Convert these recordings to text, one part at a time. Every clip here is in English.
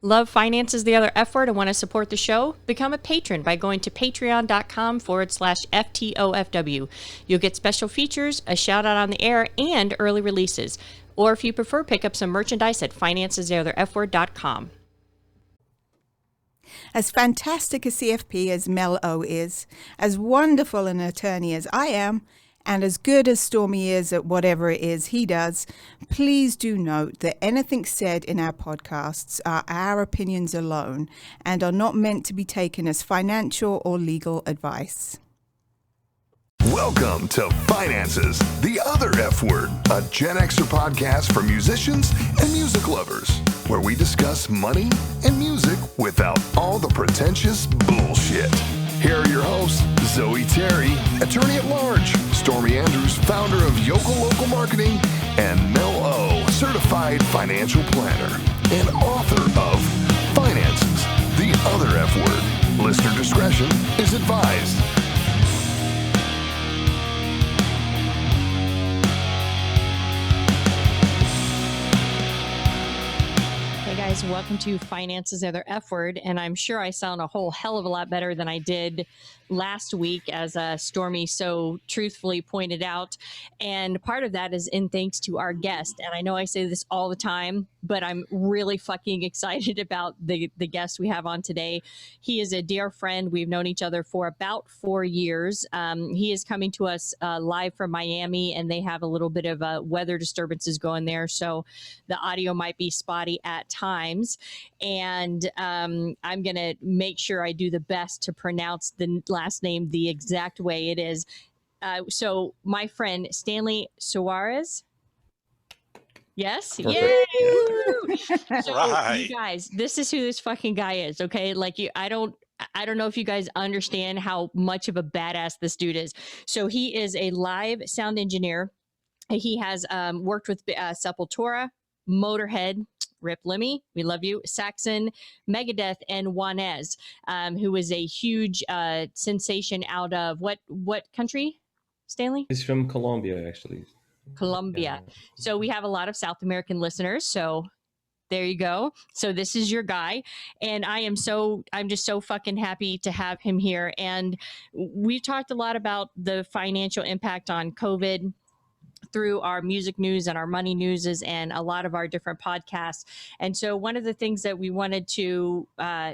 Love finances the other F word and want to support the show? Become a patron by going to patreon.com/FTOFW. You'll get special features, a shout out on the air, and early releases. Or if you prefer, pick up some merchandise at financestheotherfword.com. As fantastic a CFP as Mel O is, as wonderful an attorney as I am, and as good as Stormy is at whatever it is he does, please do note that anything said in our podcasts are our opinions alone and are not meant to be taken as financial or legal advice. Welcome to Finances, the Other F Word, a Gen Xer podcast for musicians and music lovers, where we discuss money and music without all the pretentious bullshit. Here are your hosts, Zoe Terry, attorney at large, Stormy Andrews, founder of Yokel Local Marketing, and Mel O, certified financial planner and author of Finances, the Other F Word. Listener discretion is advised. Guys, welcome to Finances the Other F Word, and I'm sure I sound a whole hell of a lot better than I did last week, as Stormy so truthfully pointed out. And part of that is in thanks to our guest. And I know I say this all the time, but I'm really fucking excited about the guest we have on today. He is a dear friend. We've known each other for about 4 years. He is coming to us live from Miami, and they have a little bit of weather disturbances going there, so the audio might be spotty at times. And I'm going to make sure I do the best to pronounce the last name the exact way it is. So my friend Stanley Soares. Yes. Perfect. Yay! Yeah. So Right. you guys, this is who this fucking guy is. Okay. Like I don't know if you guys understand how much of a badass this dude is. So he is a live sound engineer. He has worked with Sepultura, Motörhead, Rip Lemmy, we love you, Saxon, Megadeth, and Juanes, who is a huge sensation out of what country, Stanley? He's from Colombia, actually. Colombia. So we have a lot of South American listeners. So there you go. So this is your guy. And I'm just so fucking happy to have him here. And we talked a lot about the financial impact on COVID through our music news and our money newses and a lot of our different podcasts. And so one of the things that we wanted to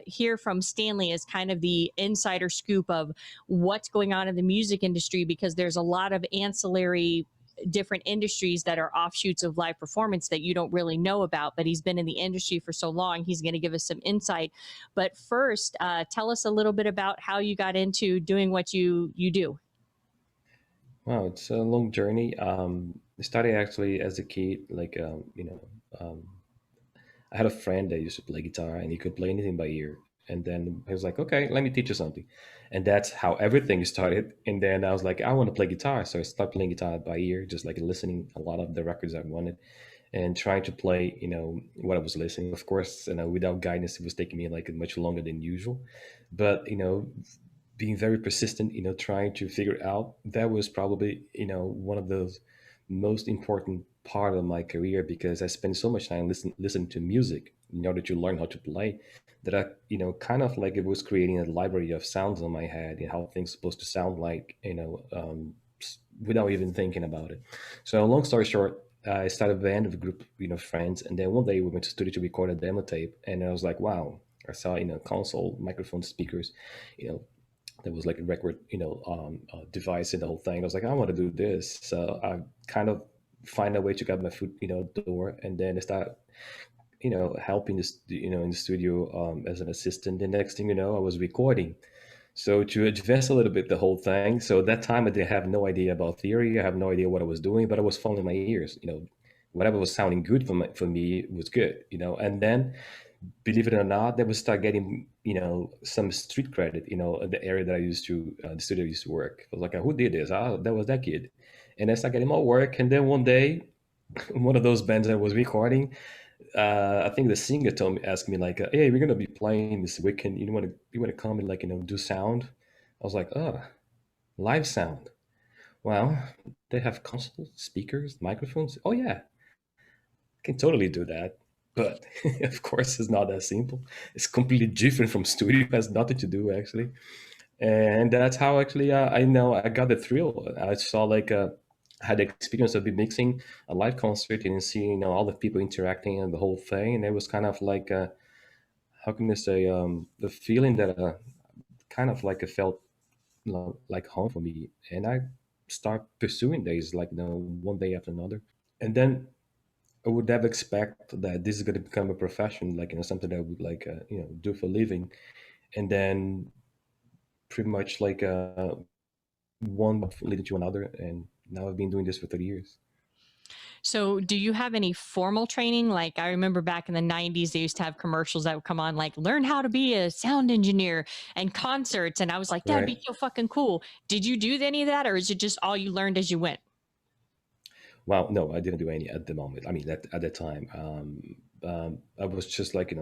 hear from Stanley is kind of the insider scoop of what's going on in the music industry, because there's a lot of ancillary different industries that are offshoots of live performance that you don't really know about, but he's been in the industry for so long. He's going to give us some insight. But first, tell us a little bit about how you got into doing what you do. Wow, it's a long journey. I started actually as a kid, like, I had a friend that used to play guitar and he could play anything by ear. And then he was like, okay, let me teach you something. And that's how everything started. And then I was like, I want to play guitar. So I started playing guitar by ear, just like listening a lot of the records I wanted and trying to play, what I was listening. Of course, without guidance, it was taking me like much longer than usual. But, being very persistent, trying to figure it out, that was probably, one of those most important part of my career, because I spent so much time listening to music in order to learn how to play, that I, kind of like it was creating a library of sounds in my head and how things supposed to sound like, without even thinking about it. So long story short, I started a band with a group, friends, and then one day we went to studio to record a demo tape, and I was like, wow, I saw, console, microphone, speakers, there was like a record, device in the whole thing. I was like, I want to do this. So I kind of find a way to get my foot, door, and then I start, helping this, in the studio as an assistant. The next thing you know, I was recording. So to advance a little bit the whole thing. So at that time I didn't have no idea about theory. I have no idea what I was doing, but I was following my ears. Whatever was sounding good for me was good. And then, believe it or not, they would start getting, some street credit, in the area that the studio I used to work. I was like, who did this? Oh, that was that kid. And I started getting more work. And then one day, one of those bands I was recording, I think the singer asked me like, hey, we're going to be playing this weekend. You want to come and like, do sound? I was like, oh, live sound. Well, they have console, speakers, microphones. Oh yeah, I can totally do that. But of course, it's not that simple. It's completely different from studio. It has nothing to do actually, and that's how actually I know I got the thrill. I saw like had the experience of be mixing a live concert and seeing all the people interacting and the whole thing, and it was kind of like how can I say the feeling that kind of like it felt like home for me, and I start pursuing days like one day after another, and then I would never expect that this is going to become a profession, like something that I would like do for a living, and then pretty much like one leading to another, and now I've been doing this for 30 years. So, do you have any formal training? Like, I remember back in the 90s, they used to have commercials that would come on, like, learn how to be a sound engineer and concerts. And I was like, that'd Right. be so fucking cool. Did you do any of that, or is it just all you learned as you went? Well, no, I didn't do any at the moment. I mean, at the time, I was just like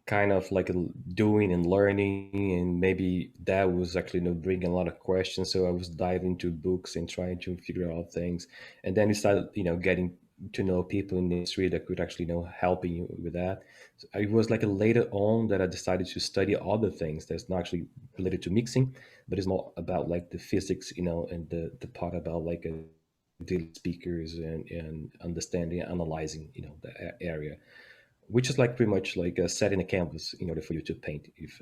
kind of like doing and learning, and maybe that was actually bringing a lot of questions. So I was diving into books and trying to figure out things, and then you started getting to know people in the industry that could actually helping you with that. So it was like a later on that I decided to study other things that's not actually related to mixing, but it's more about like the physics, and the part about like dealing speakers and understanding, analyzing the area, which is like pretty much like setting a canvas in order for you to paint, if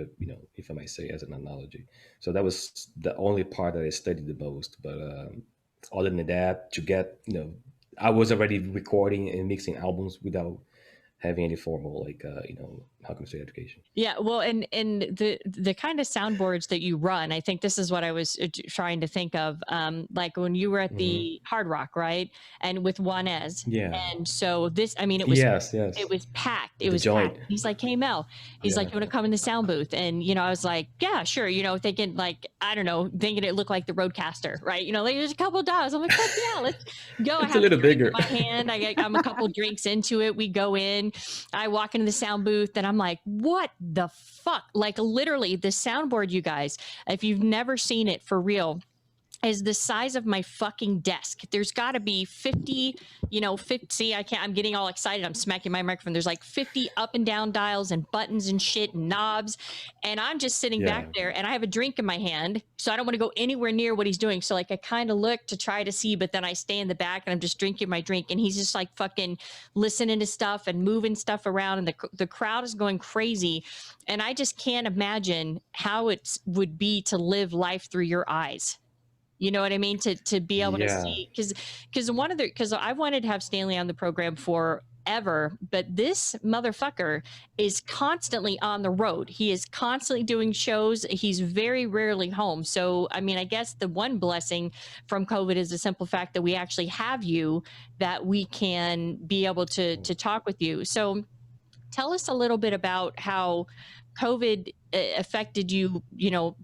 I might say, as an analogy. So that was the only part that I studied the most. But other than that, to get I was already recording and mixing albums without having any formal like how can I say education. Yeah, well, and the kind of soundboards that you run, I think this is what I was trying to think of. Like when you were at Hmm. the Hard Rock, right? And with Juanes, Yeah. and so this, I mean, Yes. it Yes. was packed. It The was packed. joint. He's like, "Hey Mel," he's like, Yeah. "You want to come in the sound booth?" And I was like, "Yeah, sure." Thinking like, I don't know, thinking it looked like the Roadcaster, right? Like there's a couple of dials. I'm like, "Fuck yeah, let's go." I It's a have a little drink in bigger. my hand. I'm a couple drinks into it. We go in. I walk into the sound booth, and I'm like, "What the fuck?" Like literally, the soundboard, you guys, if you've never seen it for real, is the size of my fucking desk. There's got to be 50, 50. See, I can't, I'm getting all excited. I'm smacking my microphone. There's like 50 up and down dials and buttons and shit and knobs. And I'm just sitting back Yeah. there, and I have a drink in my hand. So I don't want to go anywhere near what he's doing. So like I kind of look to try to see, but then I stay in the back and I'm just drinking my drink. And he's just like fucking listening to stuff and moving stuff around. And the crowd is going crazy. And I just can't imagine how it would be to live life through your eyes. You know what I mean? To be able to Yeah. see, because I wanted to have Stanley on the program forever, but this motherfucker is constantly on the road. He is constantly doing shows. He's very rarely home. So I mean, I guess the one blessing from COVID is the simple fact that we actually have you, that we can be able to talk with you. So tell us a little bit about how COVID affected you,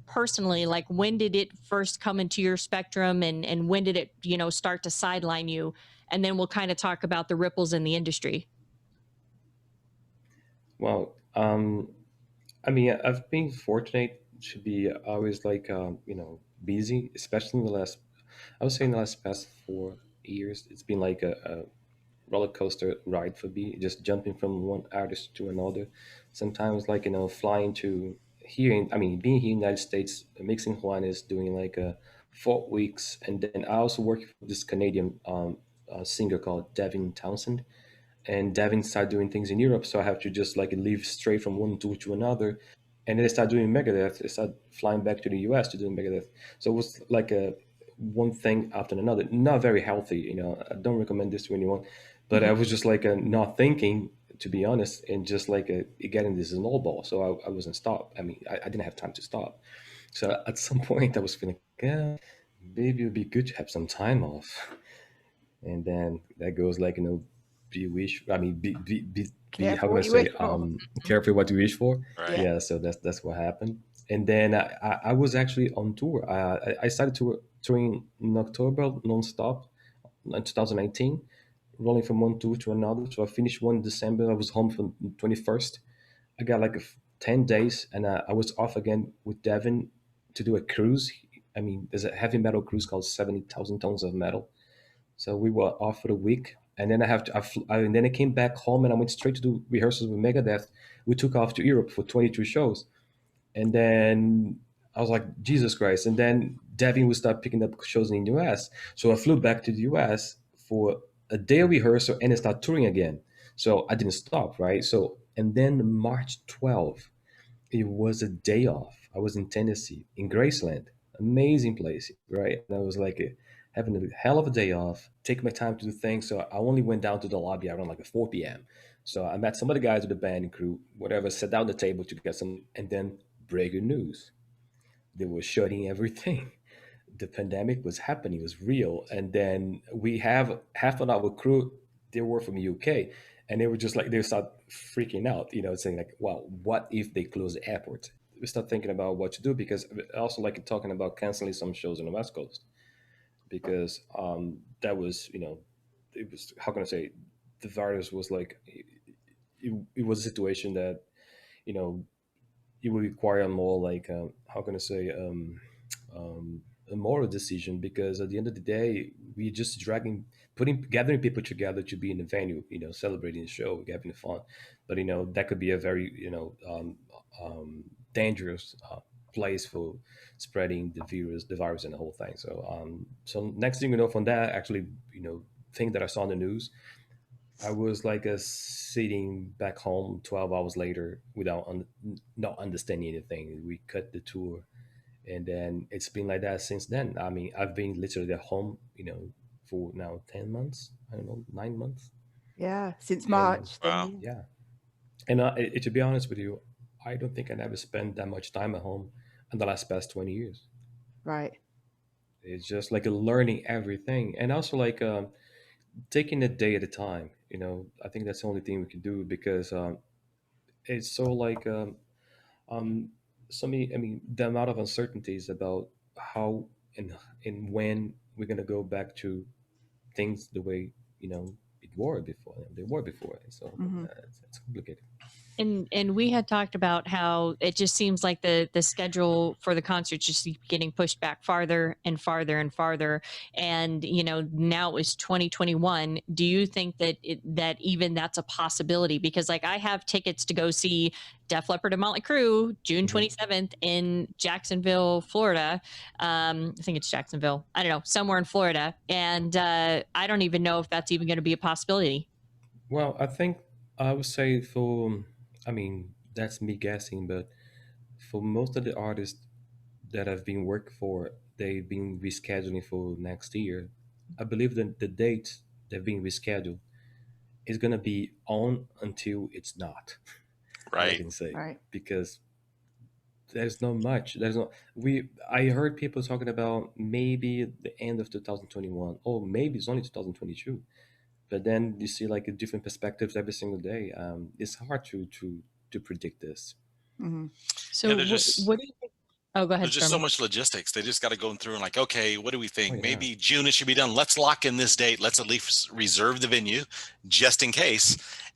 personally. Like, when did it first come into your spectrum, and when did it, start to sideline you? And then we'll kind of talk about the ripples in the industry. Well, I mean, I've been fortunate to be always like busy, especially in the last, I would say in the last past 4 years. It's been like a roller coaster ride for me, just jumping from one artist to another. Sometimes like flying to here in, I mean, being here in the United States, mixing Juanes, doing like 4 weeks, and then I also work with this Canadian singer called Devin Townsend, and Devin started doing things in Europe, so I have to just like leave straight from one tour to another. And then I started doing Megadeth. I started flying back to the US to do Megadeth. So it was like a one thing after another. Not very healthy, I don't recommend this to anyone. But I Mhm. was just like not thinking, to be honest, and just like getting this snowball. So I wasn't stop. I mean, I didn't have time to stop. So at some point, I was feeling, yeah, maybe it would be good to have some time off. And then that goes like be wish I mean be how Careful can I what you say wish for. careful what you wish for. Yeah. Right. Yeah, so that's what happened. And then I was actually on tour. I started touring in October nonstop in 2019, rolling from one tour to another. So I finished one in December. I was home from 21st. I got like 10 days, and I was off again with Devin to do a cruise. I mean, there's a heavy metal cruise called 70,000 Tons of Metal. So we were off for a week, And then and then I came back home and I went straight to do rehearsals with Megadeth. We took off to Europe for 22 shows, and then I was like, Jesus Christ! And then Devin would start picking up shows in the US, so I flew back to the US for a day of rehearsal and I started touring again. So I didn't stop, right? So and then March 12th, it was a day off. I was in Tennessee, in Graceland, amazing place, right? And I was like having a hell of a day off, take my time to do things. So I only went down to the lobby around like 4 p.m. So I met some of the guys with the band and crew, whatever, sat down at the table to get some, and then breaking news. They were shutting everything. The pandemic was happening, it was real. And then we have half of our crew, they were from UK, and they were just like, they start freaking out, saying like, well, what if they close the airport? We start thinking about what to do, because I also like talking about canceling some shows on the West Coast, because that was, it was, how can I say, the virus was like, it was a situation that, you know, it would require more like how can I say a moral decision, because at the end of the day we're just gathering people together to be in the venue, celebrating the show, having fun. But that could be a very dangerous place for spreading the virus and the whole thing. So next thing you know, from that actually, thing that I saw in the news, I was like sitting back home 12 hours later without not understanding anything. We cut the tour, and then it's been like that since then. I mean, I've been literally at home, for now 10 months. I don't know, 9 months. Yeah, since And March. Then Wow. yeah. yeah, and to be honest with you, I don't think I never spent that much time at home in the last past 20 years. Right. It's just like learning everything, and also like taking a day at a time. I think that's the only thing we can do, because it's so like um I mean, the amount of uncertainties about how and when we're gonna go back to things the way they were before. So Hmm. it's complicated. And we had talked about how it just seems like the schedule for the concerts just keep getting pushed back farther and farther and farther. And now it was 2021. Do you think that that even that's a possibility? Because like I have tickets to go see Def Leppard and Motley Crue June Hmm. 27th in Jacksonville, Florida. I think it's Jacksonville. I don't know, somewhere in Florida. And I don't even know if that's even going to be a possibility. Well, I think I would say I mean, that's me guessing, but for most of the artists that I've been working for, they've been rescheduling for next year. I believe that the date they've been rescheduled is gonna be on until it's not. All I Right. can say, Right. because there's not much. There's no we. I heard people talking about maybe the end of 2021, or maybe it's only 2022. But then you see like a different perspectives every single day. It's hard to predict this. Hmm. Yeah, So what do you think? Oh, go ahead, there's just so Stormy. much logistics. They just got to go through and like, okay, what do we Oh think? yeah, Maybe June it should be done. Let's lock in this date. Let's at least reserve the venue just in case.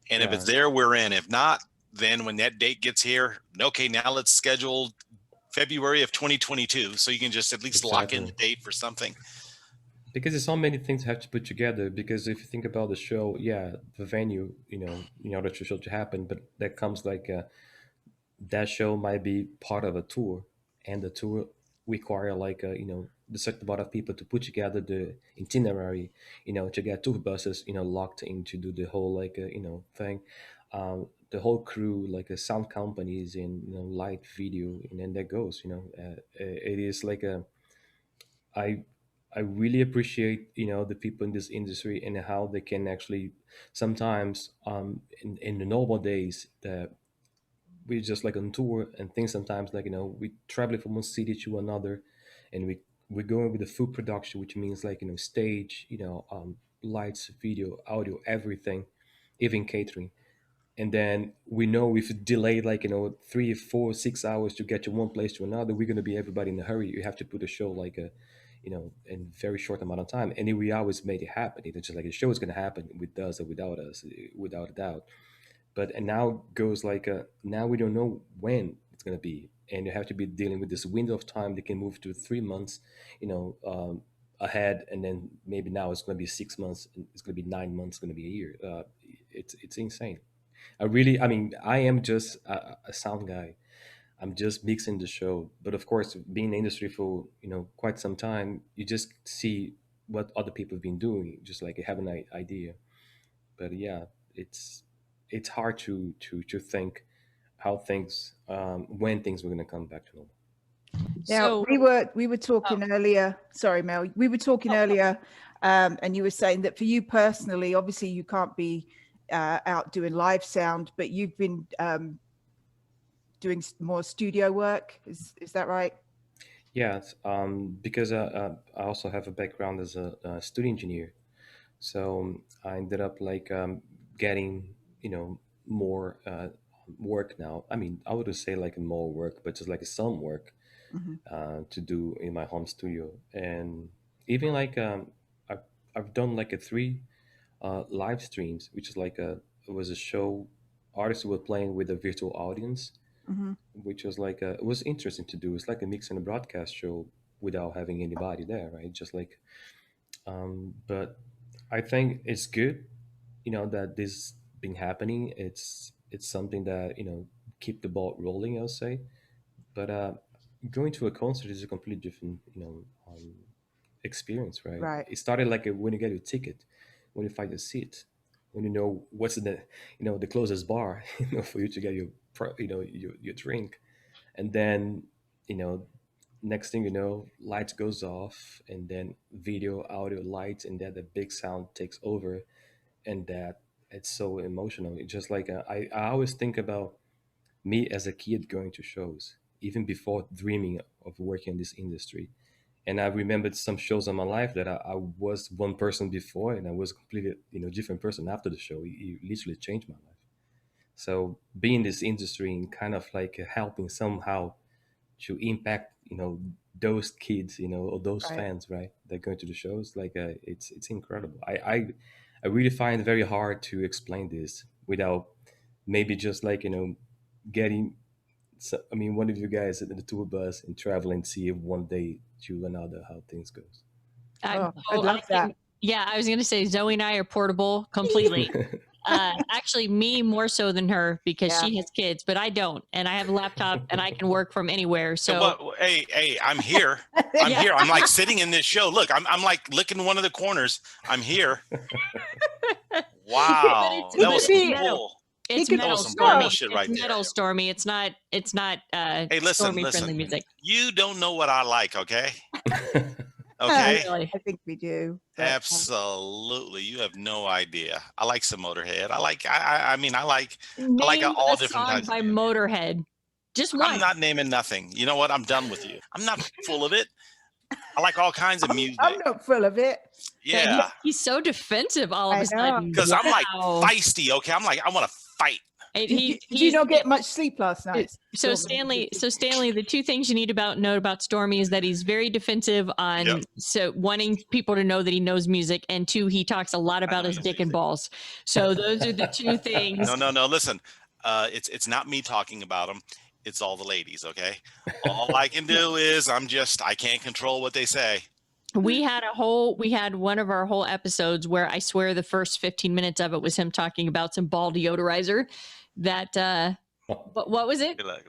And if it's yeah, there, we're in. If not, then when that date gets here, okay, now let's schedule February of 2022, so you can just at least lock in the exactly. date for something. Because there's so many things have to put together. Because if you think about the show, yeah, the venue, in order for the show to happen, but that comes like that show might be part of a tour, and the tour require like the certain amount of people to put together the itinerary, to get tour buses, locked in to do the whole like thing, the whole crew, like sound companies and light video, and then that goes. It is like I I really appreciate the people in this industry and how they can actually sometimes in the normal days that we just like on tour and things, sometimes like we travel from one city to another, and we're going with the full production, which means like stage, lights, video, audio, everything, even catering. And then we know if it delayed like 3, 4, 6 hours to get to one place to another, we're going to be everybody in a hurry. You have to put a show like a in very short amount of time, and then we always made it happen. It's just like the show is going to happen with us or without us, without a doubt. But and now goes like now we don't know when it's going to be, and you have to be dealing with this window of time that can move to 3 months, you know um, ahead, and then maybe now it's going to be 6 months, and it's going to be 9 months, going to be a year. It's insane. I mean, I am just a sound guy. I'm just mixing the show. But of course, being in the industry for quite some time, you just see what other people have been doing, just like you have an idea. But yeah, it's hard to think how things when things were going to come back to normal. Now So we were talking earlier. Sorry, Mel. We were talking earlier, and you were saying that for you personally, obviously you can't be out doing live sound, but you've been doing more studio work. Is that right? Yeah, because I also have a background as a studio engineer, so I ended up like getting more work now. I mean, I would say like more work, but just like some work Mm-hmm. to do in my home studio, and even like I've, I've done like a three live streams, which is like it was a show artists were playing with a virtual audience, Mm-hmm. which was like it was interesting to do. It's like a mix and a broadcast show without having anybody there, right? Just like, but I think it's good, that this been happening. It's something that keep the ball rolling, I'll say. But going to a concert is a completely different, experience, right? Right. It started like when you get your ticket, when you find a seat, when you know what's in the closest bar, for you to get your drink, and then you know next thing you know, lights goes off, and then video, audio, lights, and then the big sound takes over, and that it's so emotional. It's just like I always think about me as a kid going to shows, even before dreaming of working in this industry. And I remembered some shows in my life that I was one person before, and I was a completely different person after the show. It literally changed my life. So being in this industry and kind of like helping somehow to impact those kids, or those Right. fans, right, that go to the shows, like it's incredible. I really find it very hard to explain this without maybe just like getting I mean, one of you guys in the tour bus and traveling, see if one day to another how things goes. Oh, I'd I love that. think, yeah, I was going to say Zoe and I are portable completely. Actually, me more so than her because Yeah. she has kids, but I don't, and I have a laptop and I can work from anywhere. So So what? Hey, I'm here. I'm Yeah. here. I'm like sitting in this show. Look, I'm like licking one of the corners. I'm here. Wow, But that was some metal. bull. It's could- That metal, was some Stormy. bullshit right It's there. metal, Stormy. It's not. Hey, listen, Stormy friendly listen. music. You don't know what I like, okay? Okay. Really. I think we do. but, Absolutely, you have no idea. I like some Motorhead. I mean, I like Name all a different song types. by Motörhead. Just one. I'm not naming nothing. You know what? I'm done with you. I'm not full of it. I like all kinds of music. I'm not full of it. Yeah, He's so defensive all of I a know. sudden. because I'm like Wow. feisty. Okay, I'm like I want to fight. And Did you not get much sleep last night? So Stanley, the two things you need to know about Stormy is that he's very defensive on Yep. so wanting people to know that he knows music, and two, he talks a lot about know his his dick and balls. So those are the two things. No. Listen, it's not me talking about them. It's all the ladies. Okay, all I can do is I can't control what they say. We had one of our whole episodes where I swear the first 15 minutes of it was him talking about some ball deodorizer that what was it? Look.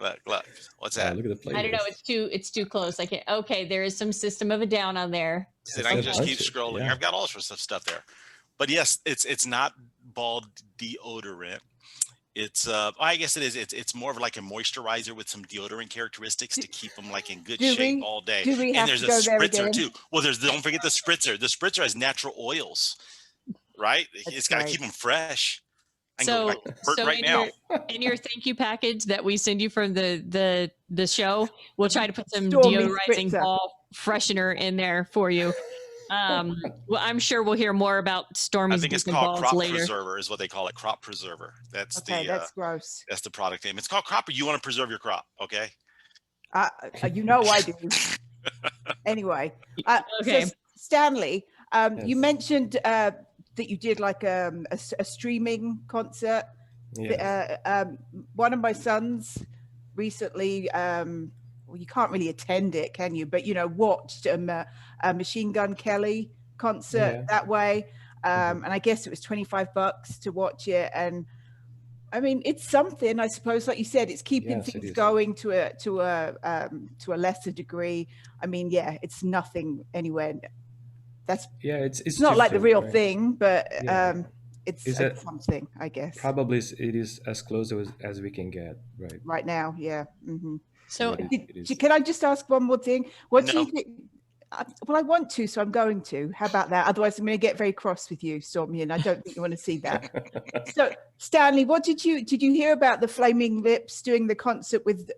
What's that? Look at the playlist. I don't know. It's too close. I can't. Okay, there is some System of a Down on there. See, I can just keep scrolling. Yeah. I've got all sorts of stuff there. But yes, it's not ball deodorant. It's I guess it is. It's more of like a moisturizer with some deodorant characteristics to keep them like in good shape all day. do we have And there's to a go there spritzer again? too. Well, don't forget the spritzer. The spritzer has natural oils, right? It's got to right. keep them fresh. I can So, go back to work right now. in your thank you package that we send you from the show, we'll try to put some Stormy deodorizing spritzer. ball freshener in there for you. Well, I'm sure we'll hear more about I Stormy's think it's dick and called balls crop later. preserver is what they call it. Crop preserver. That's Okay, the that's gross. that's the product name. It's called crop. You want to preserve your crop, okay? You know I do. Anyway, Okay. so Stanley, Yes. you mentioned that you did like a streaming concert. Yeah. One of my sons recently, well, you can't really attend it, can you? But, watched a Machine Gun Kelly concert that way. And I guess it was $25 to watch it. And I mean, it's something, I suppose, like you said, it's keeping things going to a lesser degree. I mean, yeah, it's nothing anywhere. It's not like the real thing, but it's something, I guess. Probably it is as close as we can get, right? Right now, yeah. Mm-hmm. So can I just ask one more thing? What do you think? Well, I want to, so I'm going to. How about that? Otherwise, I'm going to get very cross with you, Stormy, and I don't think you want to see that. So, Stanley, what did you hear about the Flaming Lips doing the concert with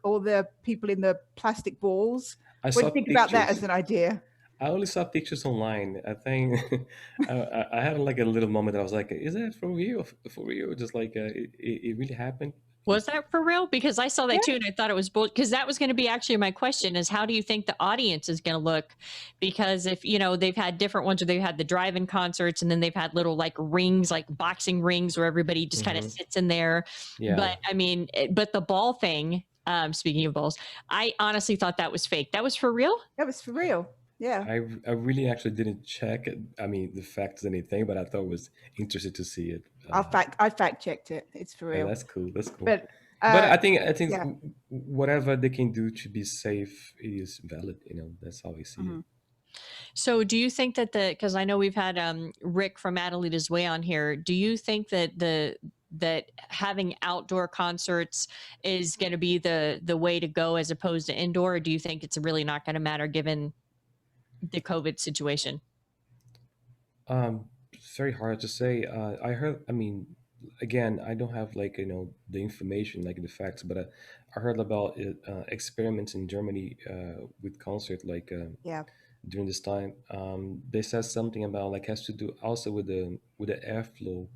all the people in the plastic balls? What do you think about that as an idea? I only saw pictures online. I think I had like a little moment. I was like, "Is that for real? For real? Just like it really happened?" Was that for real? Because I saw that too, and I thought it was bull. Because that was going to be actually my question: is how do you think the audience is going to look? Because if they've had different ones, where they've had the drive-in concerts, and then they've had little like rings, like boxing rings, where everybody just kind of sits in there. Yeah. But I mean, but the ball thing. Speaking of balls, I honestly thought that was fake. That was for real. That was for real. Yeah. I really actually didn't check it. I mean, the facts anything, but I thought it was interesting to see it. I fact checked it. It's for real. Yeah, that's cool. That's cool. But I think whatever they can do to be safe is valid. That's how I see it. So do you think that because I know we've had Rick from Adelita's Way on here, do you think that that having outdoor concerts is going to be the way to go as opposed to indoor, or do you think it's really not going to matter given the COVID situation? It's very hard to say. I heard, I mean, again, I don't have like, the information, like the facts, but I heard about experiments in Germany with concert, like during this time. They said something about like has to do also with the airflow.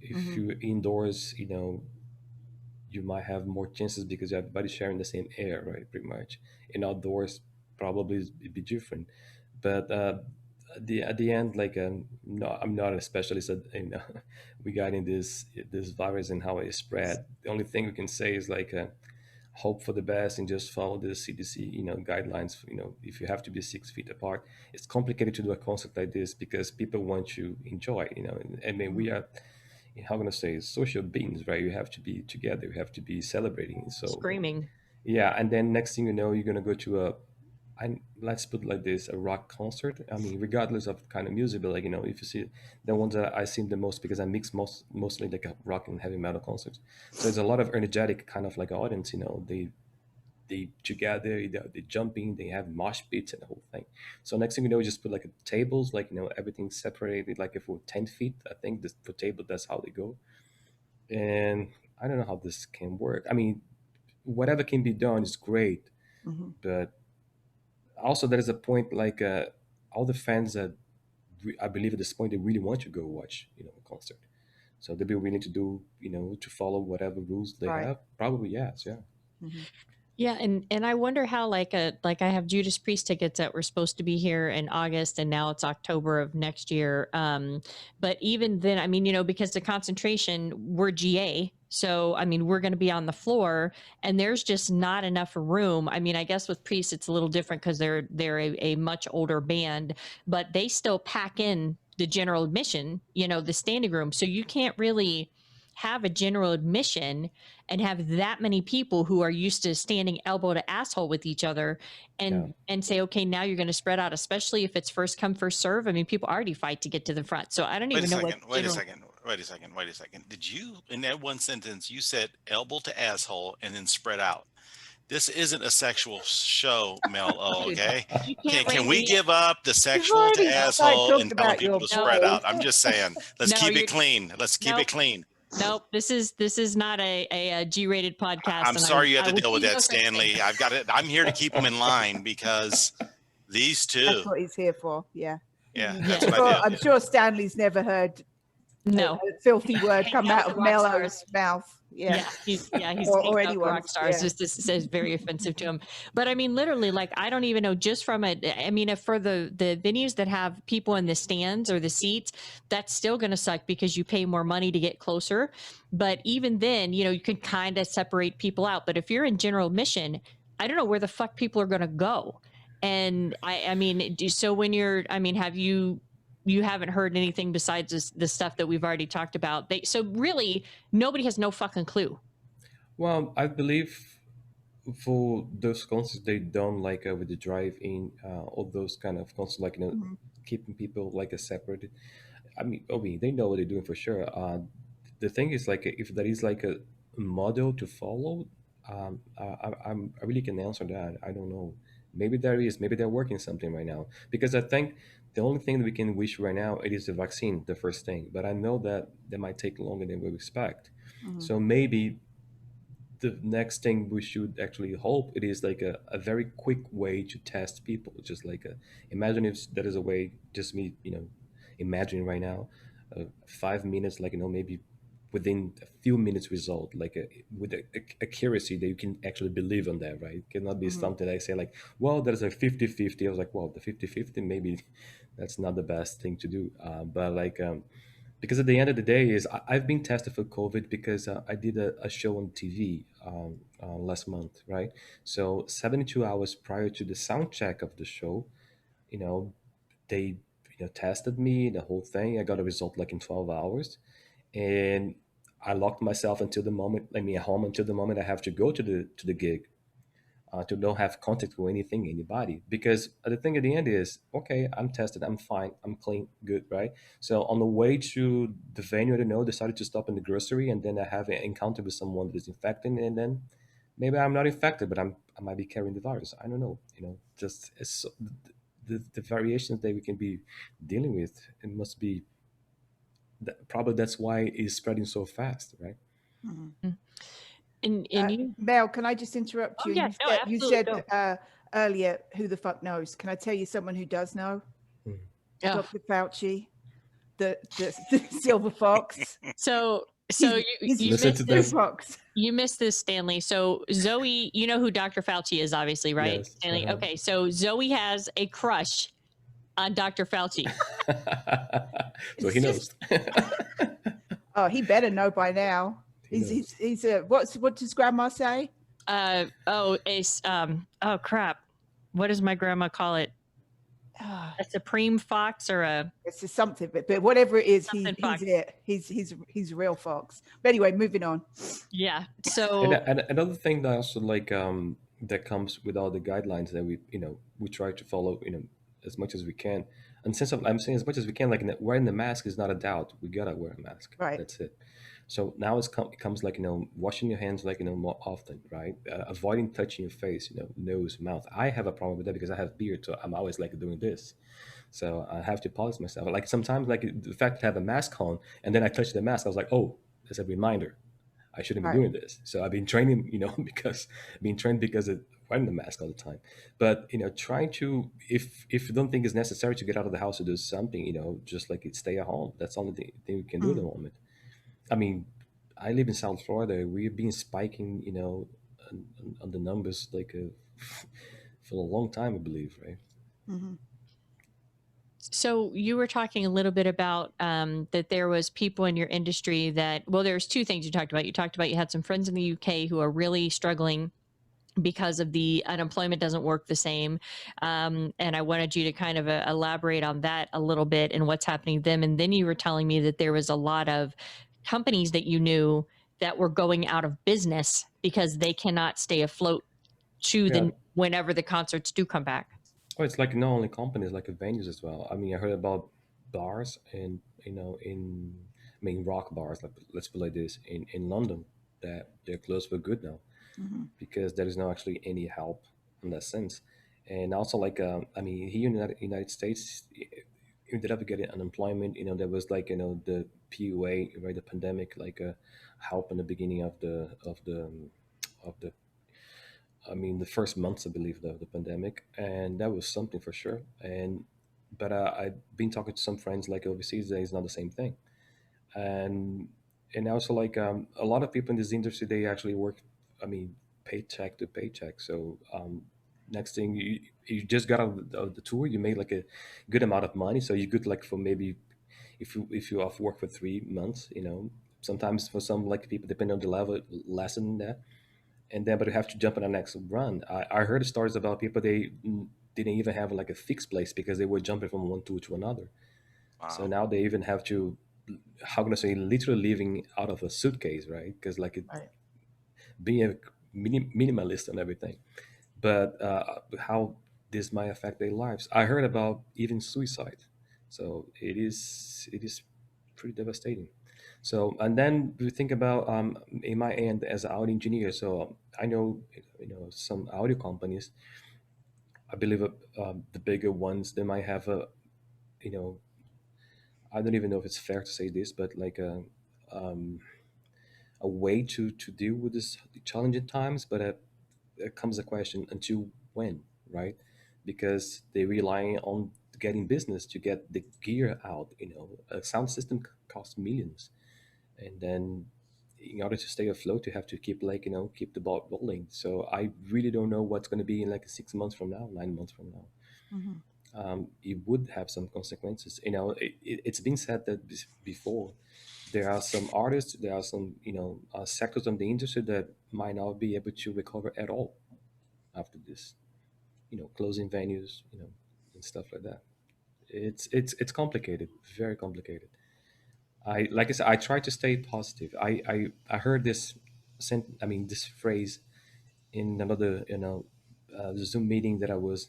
If you're indoors, you might have more chances because everybody's sharing the same air, right? Pretty much. In outdoors, probably it'd be different. But at the end, like no, I'm not a specialist regarding this virus and how it spread. The only thing we can say is like hope for the best and just follow the CDC guidelines. If you have to be 6 feet apart, it's complicated to do a concert like this because people want to enjoy. I mean we are. How can I say social beings, right? You have to be together. You have to be celebrating. So screaming. Yeah, and then next thing you know, you're gonna go to let's put it like this, a rock concert. I mean, regardless of kind of music, but like if you see the ones that I seen the most, because I mix mostly like a rock and heavy metal concerts. So there's a lot of energetic kind of like audience. They together, they jumping, they have mosh pits and the whole thing. So next thing you know, we just put like tables, like everything's separated. Like if we're 10 feet, I think this for table, that's how they go. And I don't know how this can work. I mean, whatever can be done is great, but also there is a point like all the fans that I believe at this point they really want to go watch a concert, so they'll be willing to do to follow whatever rules they have. Probably yes, yeah. Yeah, and I wonder how like I have Judas Priest tickets that were supposed to be here in August, and now it's October of next year. But even then, I mean, because the concentration, we're GA, so I mean, we're going to be on the floor, and there's just not enough room. I mean, I guess with Priest it's a little different because they're a much older band, but they still pack in the general admission, the standing room, so you can't really have a general admission and have that many people who are used to standing elbow to asshole with each other and say, okay, now you're going to spread out, especially if it's first come, first serve. I mean, people already fight to get to the front. So I don't even know Wait a second. Did you, in that one sentence, you said elbow to asshole and then spread out? This isn't a sexual show, Mel O, okay? Can we give up the sexual to asshole and telling people to spread out? I'm just saying, let's keep it clean. Let's keep it clean. Nope, this is not a G-rated podcast. I'm sorry you had to deal with that, Stanley. I've got it. I'm here to keep them in line because these two. That's what he's here for. Yeah. Yeah. That's what I did. I'm sure Stanley's never heard a filthy word come out of Mel O's mouth. Yeah, he's or anyone. Rock stars. This is very offensive to him. But I mean, literally, like I don't even know. Just from for the venues that have people in the stands or the seats, that's still going to suck because you pay more money to get closer. But even then, you can kind of separate people out. But if you're in general admission, I don't know where the fuck people are going to go. And I mean, so when you're, I mean, you haven't heard anything besides the stuff that we've already talked about. So really nobody has no fucking clue. Well, I believe for those concerts they done like with the drive-in, all those kind of concerts, like keeping people like a separated. I mean, they know what they're doing for sure. The thing is, like, if there is like a model to follow, I really can answer that. I don't know. Maybe there is. Maybe they're working something right now. Because I think the only thing that we can wish right now it is the vaccine, the first thing. But I know that that might take longer than we expect. So maybe the next thing we should actually hope it is like a very quick way to test people, just like imagine if that is a way, just me, imagining right now, 5 minutes, like, maybe within a few minutes result, like with a accuracy that you can actually believe on that, right? It cannot be something I say like, well, there's a 50-50. I was like, well, the 50-50, maybe that's not the best thing to do, but like because at the end of the day is I've been tested for COVID because I did a show on TV last month, right? So 72 hours prior to the sound check of the show, you know, they tested me, the whole thing. I got a result like in 12 hours, and I locked myself until the moment, I mean, at home until the moment I have to go to the gig, to don't have contact with anything, anybody. Because the thing at the end is, okay, I'm tested, I'm fine, I'm clean, good, right? So on the way to the venue, I don't know, decided to stop in the grocery, and then I have an encounter with someone that is infected, and then maybe I'm not infected, but I might be carrying the virus. I don't know, just it's the variations that we can be dealing with. It must be probably that's why it's spreading so fast, right? And you, Mel, can I just interrupt oh you? yeah, You no, said, absolutely, go. Earlier, who the fuck knows? Can I tell you someone who does know? Ugh. Dr. Fauci, the silver fox. So He's you Listen missed to this. them. fox. You missed this, Stanley. So Zoe, you know who Dr. Fauci is, obviously, right? Yes, Stanley. uh-huh. Okay, so Zoe has a crush on Dr. Fauci. So he knows. Oh, he better know by now. He's a what does grandma say? Oh crap. What does my grandma call it? A supreme fox or a It's just something, but whatever it is, he's fox. it. He's a real fox. But anyway, moving on. Yeah. So And another thing that also like that comes with all the guidelines that we try to follow, as much as we can. And since I'm saying as much as we can, like wearing the mask is not a doubt. We gotta wear a mask. Right. That's it. So now it comes like washing your hands like more often, right? Avoiding touching your face, nose, mouth. I have a problem with that because I have beard, so I'm always like doing this. So I have to polish myself. Like sometimes, like the fact to have a mask on, and then I touch the mask, I was like, oh, there's a reminder. I shouldn't be Right. doing this. So I've been training, because being trained because of wearing the mask all the time. But trying to, if you don't think it's necessary to get out of the house to do something, just like stay at home. That's the only thing we can do at the moment. I mean, I live in South Florida. We've been spiking, on the numbers like for a long time, I believe, right? So you were talking a little bit about that there was people in your industry that, well, there's two things you talked about. You talked about you had some friends in the UK who are really struggling because of the unemployment doesn't work the same. And I wanted you to kind of elaborate on that a little bit and what's happening to them. And then you were telling me that there was a lot of companies that you knew that were going out of business because they cannot stay afloat whenever the concerts do come back. Oh, it's like not only companies, like venues as well. I mean, I heard about bars and rock bars. Like let's put it like this in London that they're closed for good now because there is no actually any help in that sense. And also like I mean, here in the United States, you ended up getting unemployment. There was like the PUA, right, the pandemic, like help in the beginning of the I mean, the first months, I believe, the pandemic, and that was something for sure. But I've been talking to some friends like overseas, that it's not the same thing, and also like a lot of people in this industry, they actually work. I mean, paycheck to paycheck. So next thing you just got out of the tour, you made like a good amount of money, so you could like for maybe if you off work for 3 months, sometimes for some like people depending on the level less than that, and then but you have to jump on the next run. I heard stories about people they didn't even have like a fixed place because they were jumping from one tour to another. So Wow. now they even have to, how can I say, literally living out of a suitcase, right? Because like Right. being a minimalist and everything. But how this might affect their lives. I heard about even suicide. So it is pretty devastating. So and then we think about in my end as an audio engineer. So I know some audio companies. I believe the bigger ones they might have a you know I don't even know if it's fair to say this, but like um, a way to deal with this challenging times. But there comes a question: until when, right? Because they rely on getting business to get the gear out. A sound system costs millions, and then in order to stay afloat, you have to keep keep the ball rolling. So I really don't know what's going to be in like 6 months from now, 9 months from now. Mm-hmm. It would have some consequences. It's been said that before. There are some artists, there are some sectors of the industry that might not be able to recover at all after this. Closing venues, and stuff like that. It's complicated, very complicated. Like I said, I try to stay positive. I heard this this phrase in another Zoom meeting that I was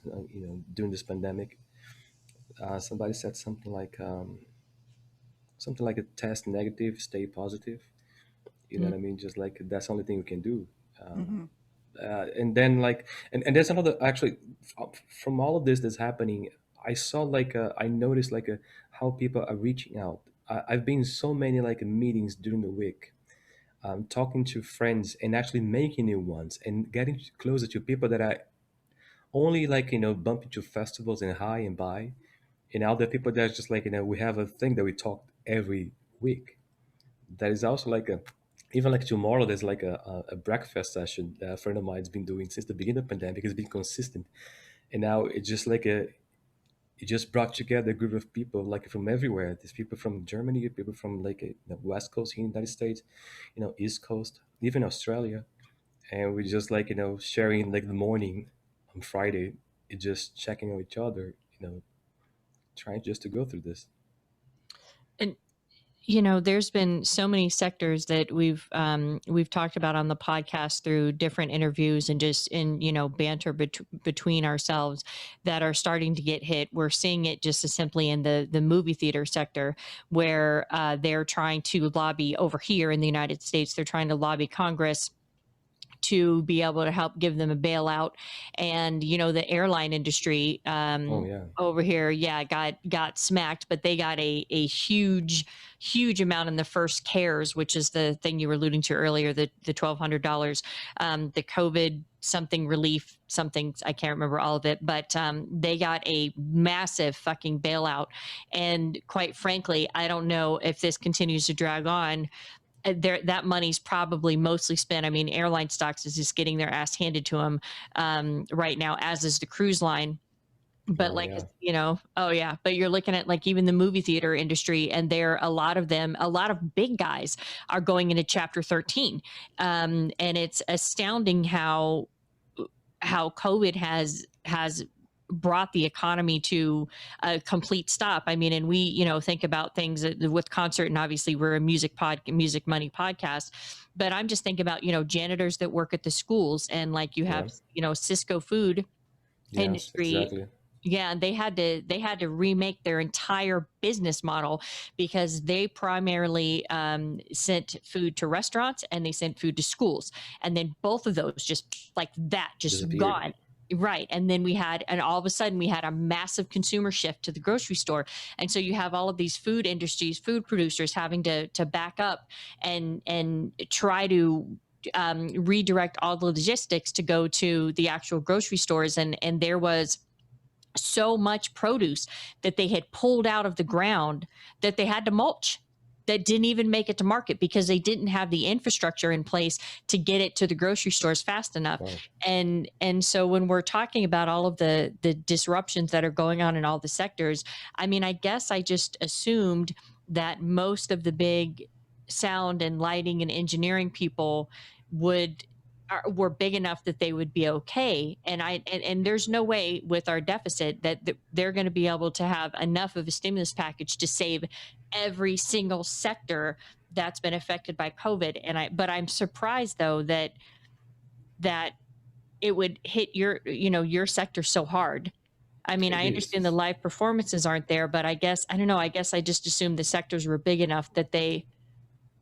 during this pandemic. Somebody said something like a test negative, stay positive. You know Mm. what I mean? Just like that's the only thing we can do. Mm-hmm. And then and there's another actually from all of this that's happening. I saw I noticed how people are reaching out. I've been in so many meetings during the week, talking to friends and actually making new ones and getting closer to people that I only bump into festivals and high and by. And now there are people that are just we have a thing that we talk every week. That is also even like tomorrow there's a breakfast session that a friend of mine's been doing since the beginning of the pandemic. It's been consistent, and now it's just it just brought together a group of people from everywhere. There's people from Germany, people from the West Coast here in the United States, East Coast, even Australia, and we just sharing the morning on Friday, just checking on each other, trying just to go through this. And there's been so many sectors that we've talked about on the podcast through different interviews and just in banter between ourselves that are starting to get hit. We're seeing it just as simply in the movie theater sector, where they're trying to lobby over here in the United States. They're trying to lobby Congress to be able to help give them a bailout. And the airline industry Oh yeah, over here, yeah, got smacked, but they got a huge amount in the first CARES, which is the thing you were alluding to earlier, the $1,200, the COVID something relief, something, I can't remember all of it, but they got a massive fucking bailout. And quite frankly, I don't know if this continues to drag on, that money's probably mostly spent. I mean, airline stocks is just getting their ass handed to them right now, as is the cruise line. But oh yeah. oh yeah, but you're looking at even the movie theater industry, and a lot of big guys are going into Chapter 13, and it's astounding how COVID has brought the economy to a complete stop. I mean, and we, think about things with concert, and obviously we're a music money podcast, but I'm just thinking about, janitors that work at the schools, and you Yeah. have, Cisco food Yes, industry. exactly. Yeah, they had to remake their entire business model, because they primarily sent food to restaurants and they sent food to schools, and then both of those just like that, just Disappeared. gone. Right. And then all of a sudden we had a massive consumer shift to the grocery store. And so you have all of these food industries, food producers having to back up and try to redirect all the logistics to go to the actual grocery stores. And there was so much produce that they had pulled out of the ground that they had to mulch, that didn't even make it to market because they didn't have the infrastructure in place to get it to the grocery stores fast enough. Wow. And so when we're talking about all of the disruptions that are going on in all the sectors, I mean, I guess I just assumed that most of the big sound and lighting and engineering people would were big enough that they would be okay. And there's no way with our deficit that they're going to be able to have enough of a stimulus package to save every single sector that's been affected by COVID. But I'm surprised though that it would hit your sector so hard. I mean, It I understand the is. live performances aren't there, but I guess I don't know. I guess I just assumed the sectors were big enough that they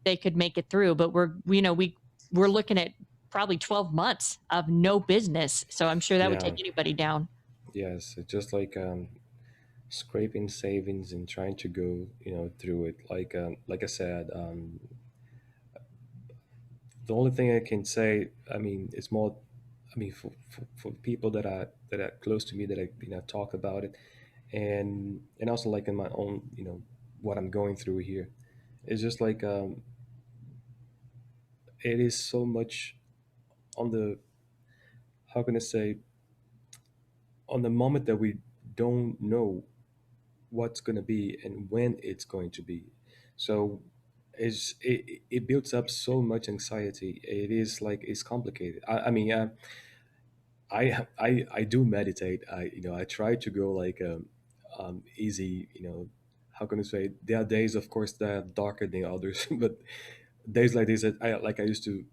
could make it through. But we're looking at probably 12 months of no business, so I'm sure that would Yeah. take anybody down. Yes. It's just like scraping savings and trying to go, through it. Like I said, the only thing I can say, I mean, it's more, I mean, for people that are close to me, that I talk about it, and also like in my own, what I'm going through here. It's just like it is so much on the, how can I say, on the moment that we don't know what's going to be and when it's going to be. So it builds up so much anxiety. It is like it's complicated. I mean, I do meditate. I try to go like easy. How can I say? There are days, of course, that are darker than others, but days like this, I used to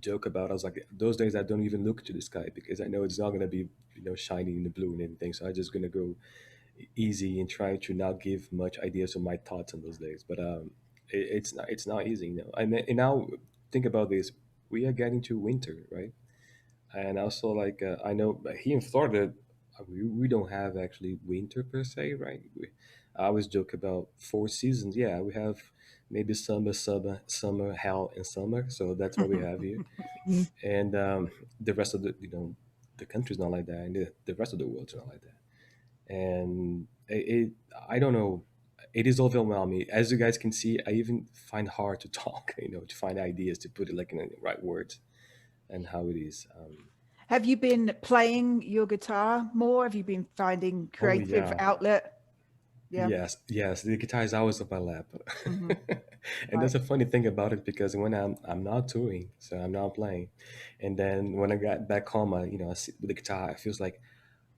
joke about. I was like, those days I don't even look to the sky because I know it's not gonna be shining in the blue and everything. So I'm just gonna go easy and try to not give much ideas of my thoughts on those days. But it's not easy. And now think about this: we are getting to winter, right? And also like I know here in Florida, we don't have actually winter per se, right? I always joke about 4 seasons. Yeah, we have maybe summer, hell, and summer. So that's what we have here. And the rest of the country's not like that, and the rest of the world's not like that. And I don't know, it is overwhelming. As you guys can see, I even find hard to talk, to find ideas to put it like in the right words and how it is. Have you been playing your guitar more? Have you been finding Oh creative yeah. outlet? Yeah. Yes, the guitar is always on my lap. Hmm. And Right. that's a funny thing about it because when I'm not touring, so I'm not playing, and then when I got back home, I sit with the guitar, it feels like,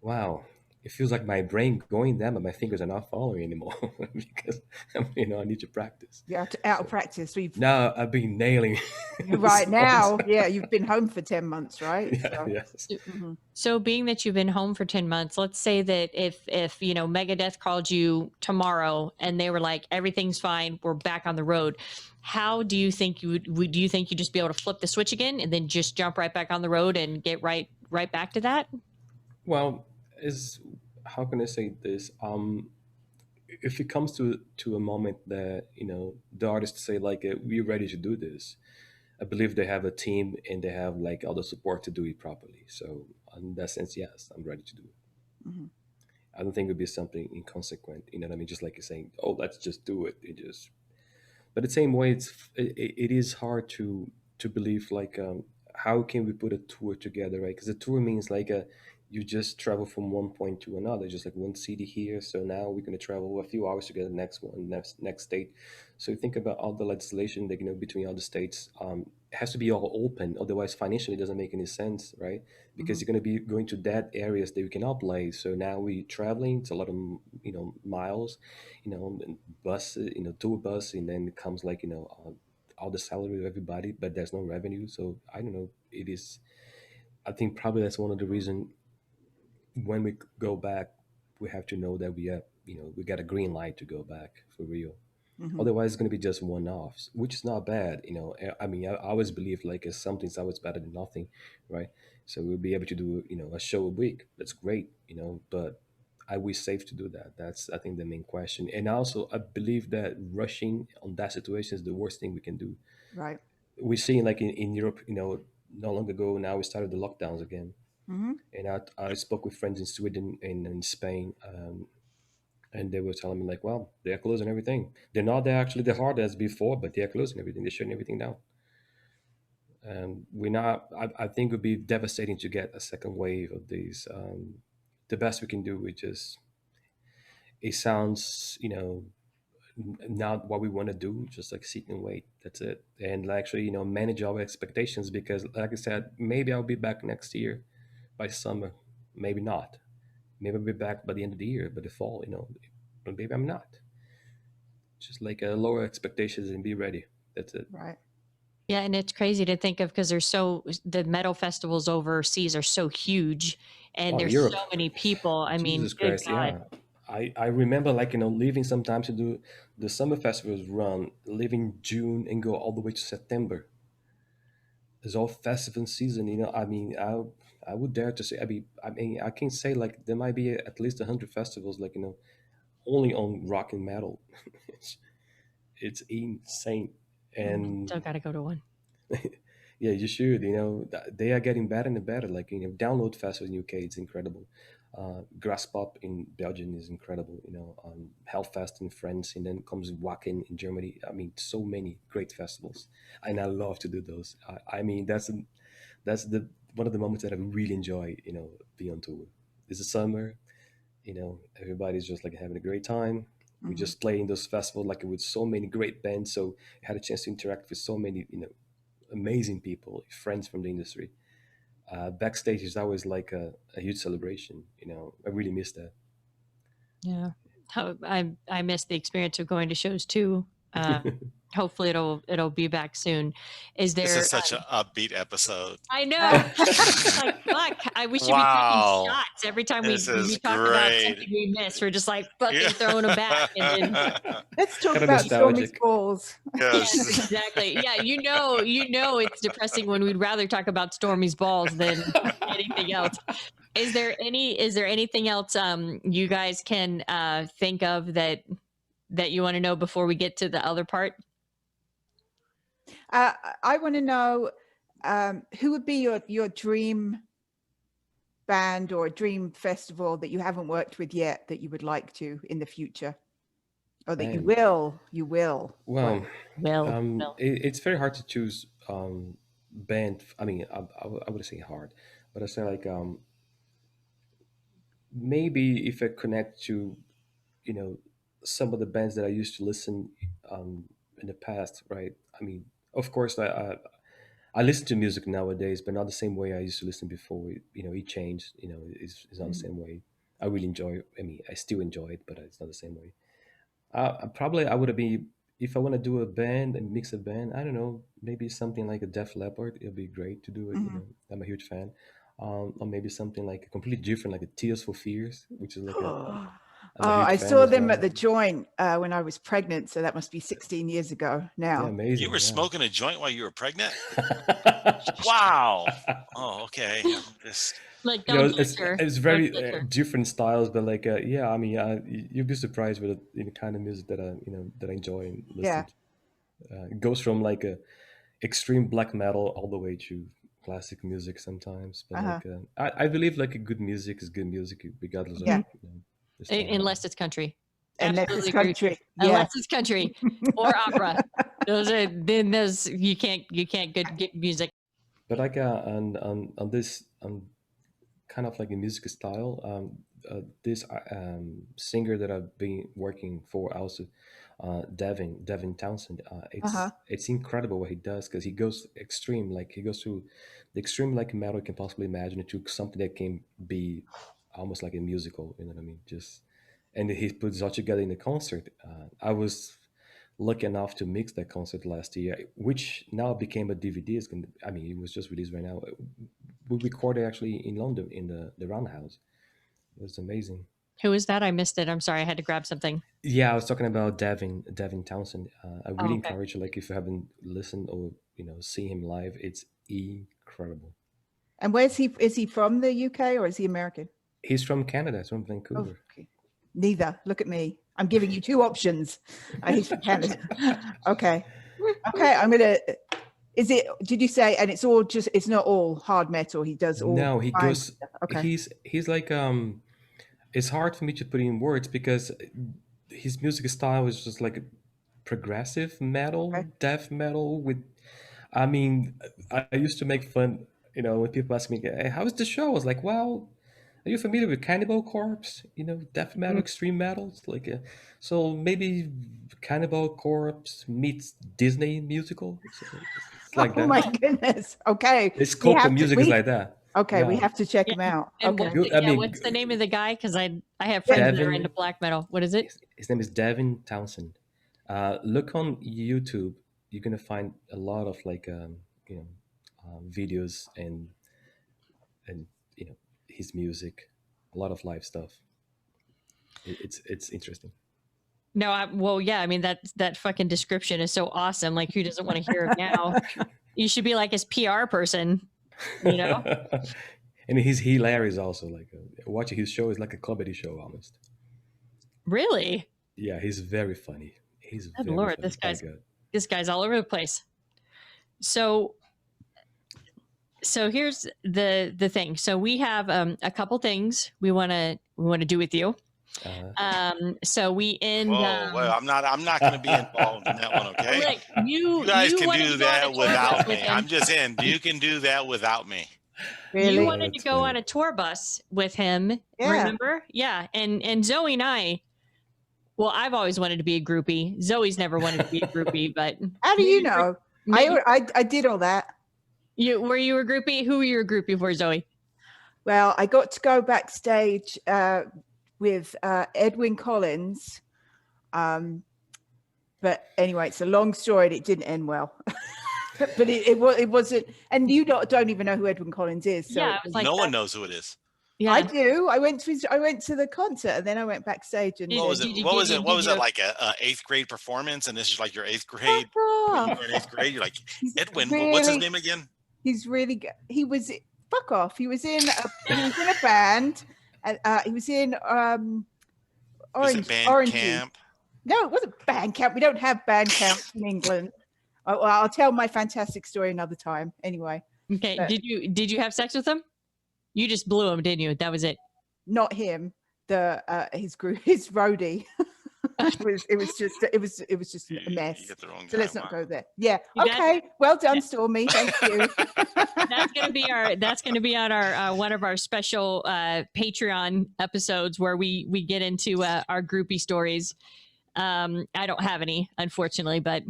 wow, it feels like my brain going down, but my fingers are not following anymore because I need to practice. You're out So of practice. We've now I've been nailing right songs. now. Yeah, you've been home for 10 months, right? Yeah, So. yes. Mhm. So being that you've been home for 10 months, let's say that if Megadeth called you tomorrow and they were like, everything's fine, we're back on the road, how do you think do you think you'd just be able to flip the switch again and then just jump right back on the road and get right back to that? Well, is how can I say this? If it comes to a moment that the artists say like we're ready to do this, I believe they have a team and they have like all the support to do it properly. So in that sense, yes, I'm ready to do it. Mhm. I don't think it would be something inconsequent. You know what I mean? Just like you're saying, oh, let's just do it. But the same way, it is hard to believe like how can we put a tour together, right? Because a tour means like you just travel from one point to another, just like one city here. So now we're going to travel a few hours to get the next one, next state. So you think about all the legislation that between all the states. It has to be all open, otherwise financially it doesn't make any sense, right? Because Mhm. you're going to be going to that areas that you cannot play. So now we traveling. It's a lot of miles, and bus, tour bus, and then it comes like all the salary of everybody, but there's no revenue. So I don't know. It is. I think probably that's one of the reason when we go back, we have to know that we have we got a green light to go back for real. Mhm. Otherwise, it's going to be just one offs, which is not bad. I mean, I always believe like something's always better than nothing, right? So we'll be able to do a show a week. That's great, but are we safe to do that? That's I think the main question. And also, I believe that rushing on that situation is the worst thing we can do. Right. We're seeing like in Europe, not long ago now we started the lockdowns again, Mhm. and I spoke with friends in Sweden and in Spain. And they were telling me like, well, they're closing everything. They're not there actually the hard as before, but they're closing everything. They're shutting everything down. We're not. I think it would be devastating to get a second wave of these. The best we can do is just. It sounds, not what we want to do, just like sit and wait. That's it. And actually, manage our expectations, because like I said, maybe I'll be back next year by summer, maybe not. Maybe I'll be back by the end of the year, by the fall, but maybe I'm not. Just like lower expectations and be ready. That's it. Right. Yeah, and it's crazy to think of because the metal festivals overseas are so huge, and Oh, there's so Europe. many people. I mean, Jesus good Christ, God. yeah. I remember, like, leaving sometimes to do the summer festivals run, leaving June and go all the way to September. It's all festival season, I mean, I would dare to say, I mean, I can say like there might be at least 100 festivals, like, only on rock and metal. it's, it's insane. And Still got to go to one. yeah, you should. They are getting better and better. Like, Download Fest in UK, it's incredible. Graspop in Belgium is incredible. Hellfest in France, and then comes Wacken in Germany. I mean, so many great festivals, and I love to do those. I mean, that's the one of the moments that I really enjoy. Being on tour. It's the summer. Everybody's just like having a great time. We Mhm. just play in those festivals like with so many great bands. So I had a chance to interact with so many, amazing people, friends from the industry. Backstage is always like a huge celebration. I really miss that. Yeah. I miss the experience of going to shows too. Hopefully it'll be back soon. Is This there is such an upbeat episode. I know. Like, fuck. We should be taking Wow. shots every time This we is talk about great. something we miss. We're just like fucking throwing them back. And then, Let's talk Kind of about Stormy's nostalgic. balls. yes, Yes. exactly. Yeah, it's depressing when we'd rather talk about Stormy's balls than anything else. Is there anything else you guys can think of that you want to know before we get to the other part? I want to know who would be your dream band or dream festival that you haven't worked with yet that you would like to in the future, or that you Man. will. Well, Well, it's very hard to choose band. I mean, I would say hard, but I say like maybe if I connect to you know some of the bands that I used to listen um, in the past, right? I mean, of course, I listen to music nowadays, but not the same way I used to listen before. It changed. It's not the Mhm. same way. I really enjoy. I mean, I still enjoy it, but it's not the same way. Probably I would be if I want to do a band and mix a band. I don't know, maybe something like a Def Leppard. It'll be great to do it. Mhm. I'm a huge fan. Or maybe something like completely different, like a Tears for Fears, which is like a I'm a Oh, huge I fan saw as them at well. the Joint when I was pregnant, so that must be 16 years ago Yeah, now. You amazing. were Yeah. smoking a joint while you were pregnant? Wow. Oh, okay. Just like don't judge it's her. it's Don't very judge her. different styles, but like yeah, I mean, you'd be surprised with the kind of music that I enjoy and Yeah. listen to. It goes from like a extreme black metal all the way to classic music sometimes, but Uh-huh. like I believe like a good music is good music regardless of Yeah. the style. Unless it's country. Unless it's Absolutely agree with you. country. Yeah. Unless it's country or opera. Those you can't get music. But like on this kind of like a music style. This singer that I've been working for also, Devin Townsend. Uh-huh. It's incredible what he does because he goes extreme. Like he goes to the extreme like metal you can possibly imagine to something that can be almost like a musical. You know what I mean? Just and he puts it all together in a concert. I was lucky enough to mix that concert last year, which now became a DVD. I mean, it was just released right now. We recorded actually in London in the Roundhouse. It was amazing. Who is that? I missed it. I'm sorry. I had to grab something. Yeah, I was talking about Devin Townsend. I Oh, really okay. encourage you, like if you haven't listened or seen him live, it's incredible. And where's he? Is he from the UK or is he American? He's from Canada. He's from Oh, Vancouver. okay. Neither. Look at me. I'm giving you two options. He's from Canada. Okay. Okay. I'm gonna. Is it? Did you say? And it's all just. It's not all hard metal. He does all. No, he kinds goes. of stuff. Okay. He's like It's hard for me to put in words because his music style is just like progressive metal, Okay. death metal with. I mean, I used to make fun, when people ask me, "Hey, how was the show?" I was like, "Well, Are you familiar with Cannibal Corpse? You know, death metal, extreme metal. It's like so maybe Cannibal Corpse meets Disney musical. It's like Oh that. my goodness. Okay. The We scope of have to music is like that. okay, we Yeah, have to check Yeah. him out. And Okay. what's I mean, what's the name of the guy? Because I have friends that are into Devin. black metal. What is it? His name is Devin Townsend. Look on YouTube. You're gonna find a lot of like you know videos and you know his music, a lot of live stuff. It's interesting. No, well, yeah. I mean that fucking description is so awesome. Like, who doesn't want to hear it now? You should be like his PR person. You know? And he's hilarious also. Like watching his show is like a comedy show almost. Really? Yeah, he's very funny. He's Good very Lord, funny. this Very guy's good. this guy's all over the place. So here's the thing. So we have a couple things we want to do with you. So we end. Whoa, well, I'm not going to be involved in that one. Okay, Look, you guys can wanted do to go on a that tour bus without with me. him. I'm just saying, you can do that without me. Really? You wanted to That's go funny. on a tour bus with him. Yeah. Remember? Yeah. And Zoe and I. Well, I've always wanted to be a groupie. Zoe's never wanted to be a groupie, but How do you know? maybe- I did all that. were you a groupie? Who were you a groupie for, Zoe? Well, I got to go backstage with Edwin Collins. But anyway, it's a long story and it didn't end well. But it wasn't, and you don't even know who Edwin Collins is. So Yeah, it was like No one that. knows who it is. Yeah. I do. I went to the concert and then I went backstage and What was Did it? you What give was you- it? What did was you- it like a eighth grade performance? And this is like your eighth Fuck grade. When you off. were in eighth grade, you're like He's Edwin. What's his really- name again? He's really good. He was fuck off. He was in a band, and he was in Was it band Orangey. camp? No, it wasn't band camp. We don't have band camps in England. Well, I'll tell my fantastic story another time. Anyway, Okay. But- Did you have sex with him? You just blew him, didn't you? That was it. not him. His group, his roadie. it was just a You mess. get the wrong So guy. let's not Wow. go there. Yeah. That's- Okay. Well done, Stormy. Thank you. That's gonna be on our one of our special Patreon episodes where we get into our groupie stories. I don't have any, unfortunately, but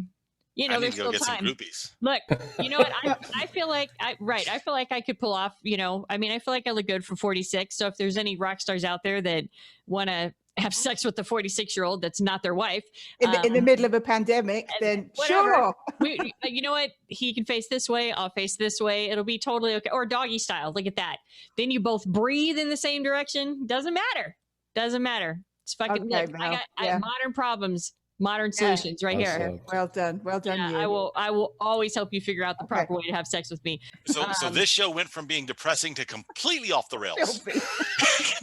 you know, I need there's to go still get some time. groupies. Look, you know what? I feel like I feel like I could pull off. You know, I mean, I feel like I look good for 46. So if there's any rock stars out there that want to have sex with the 46-year-old that's not their wife, In the middle of a pandemic, then whatever. sure. you know what? He can face this way. I'll face this way. It'll be totally okay. Or doggy style. Look at that. Then you both breathe in the same direction. Doesn't matter. It's fucking. Okay, look, Mel. I Yeah. have modern problems, modern solutions right here. Awesome. Well done. Well done, Yeah, you. I will always help you figure out the Okay. proper way to have sex with me. So Um, this show went from being depressing to completely off the rails. Filthy.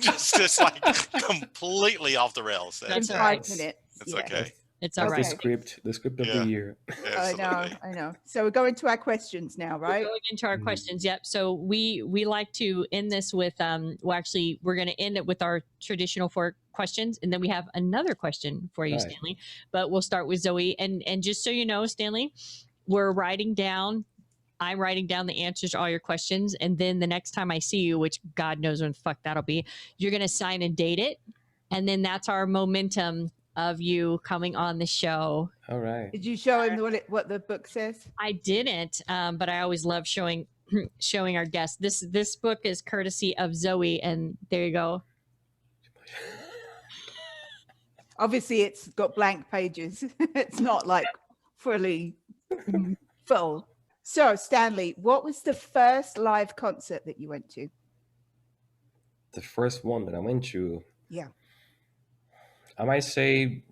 just like completely off the rails. In That's all 5 right. minutes. That's Yeah. okay. It's all Okay. right. The script of Yeah. the year. Absolutely. I know. So we're going to our questions now, right? Going into our Mhm. questions, yep. So we like to end this with well, actually, we're going to end it with our traditional 4 questions, and then we have another question for you, Right. Stanley. But we'll start with Zoe, and just so you know, Stanley, I'm writing down the answers to all your questions, and then the next time I see you, which God knows when the fuck that'll be, you're going to sign and date it, and then that's our momentum of you coming on the show. All right. Did you show him what the book says? I didn't, but I always love showing our guests. This book is courtesy of Zoe, and there you go. Obviously, it's got blank pages. It's not like fully full. So, Stanley, what was the first live concert that you went to? The first one that I went to, Yeah. I might say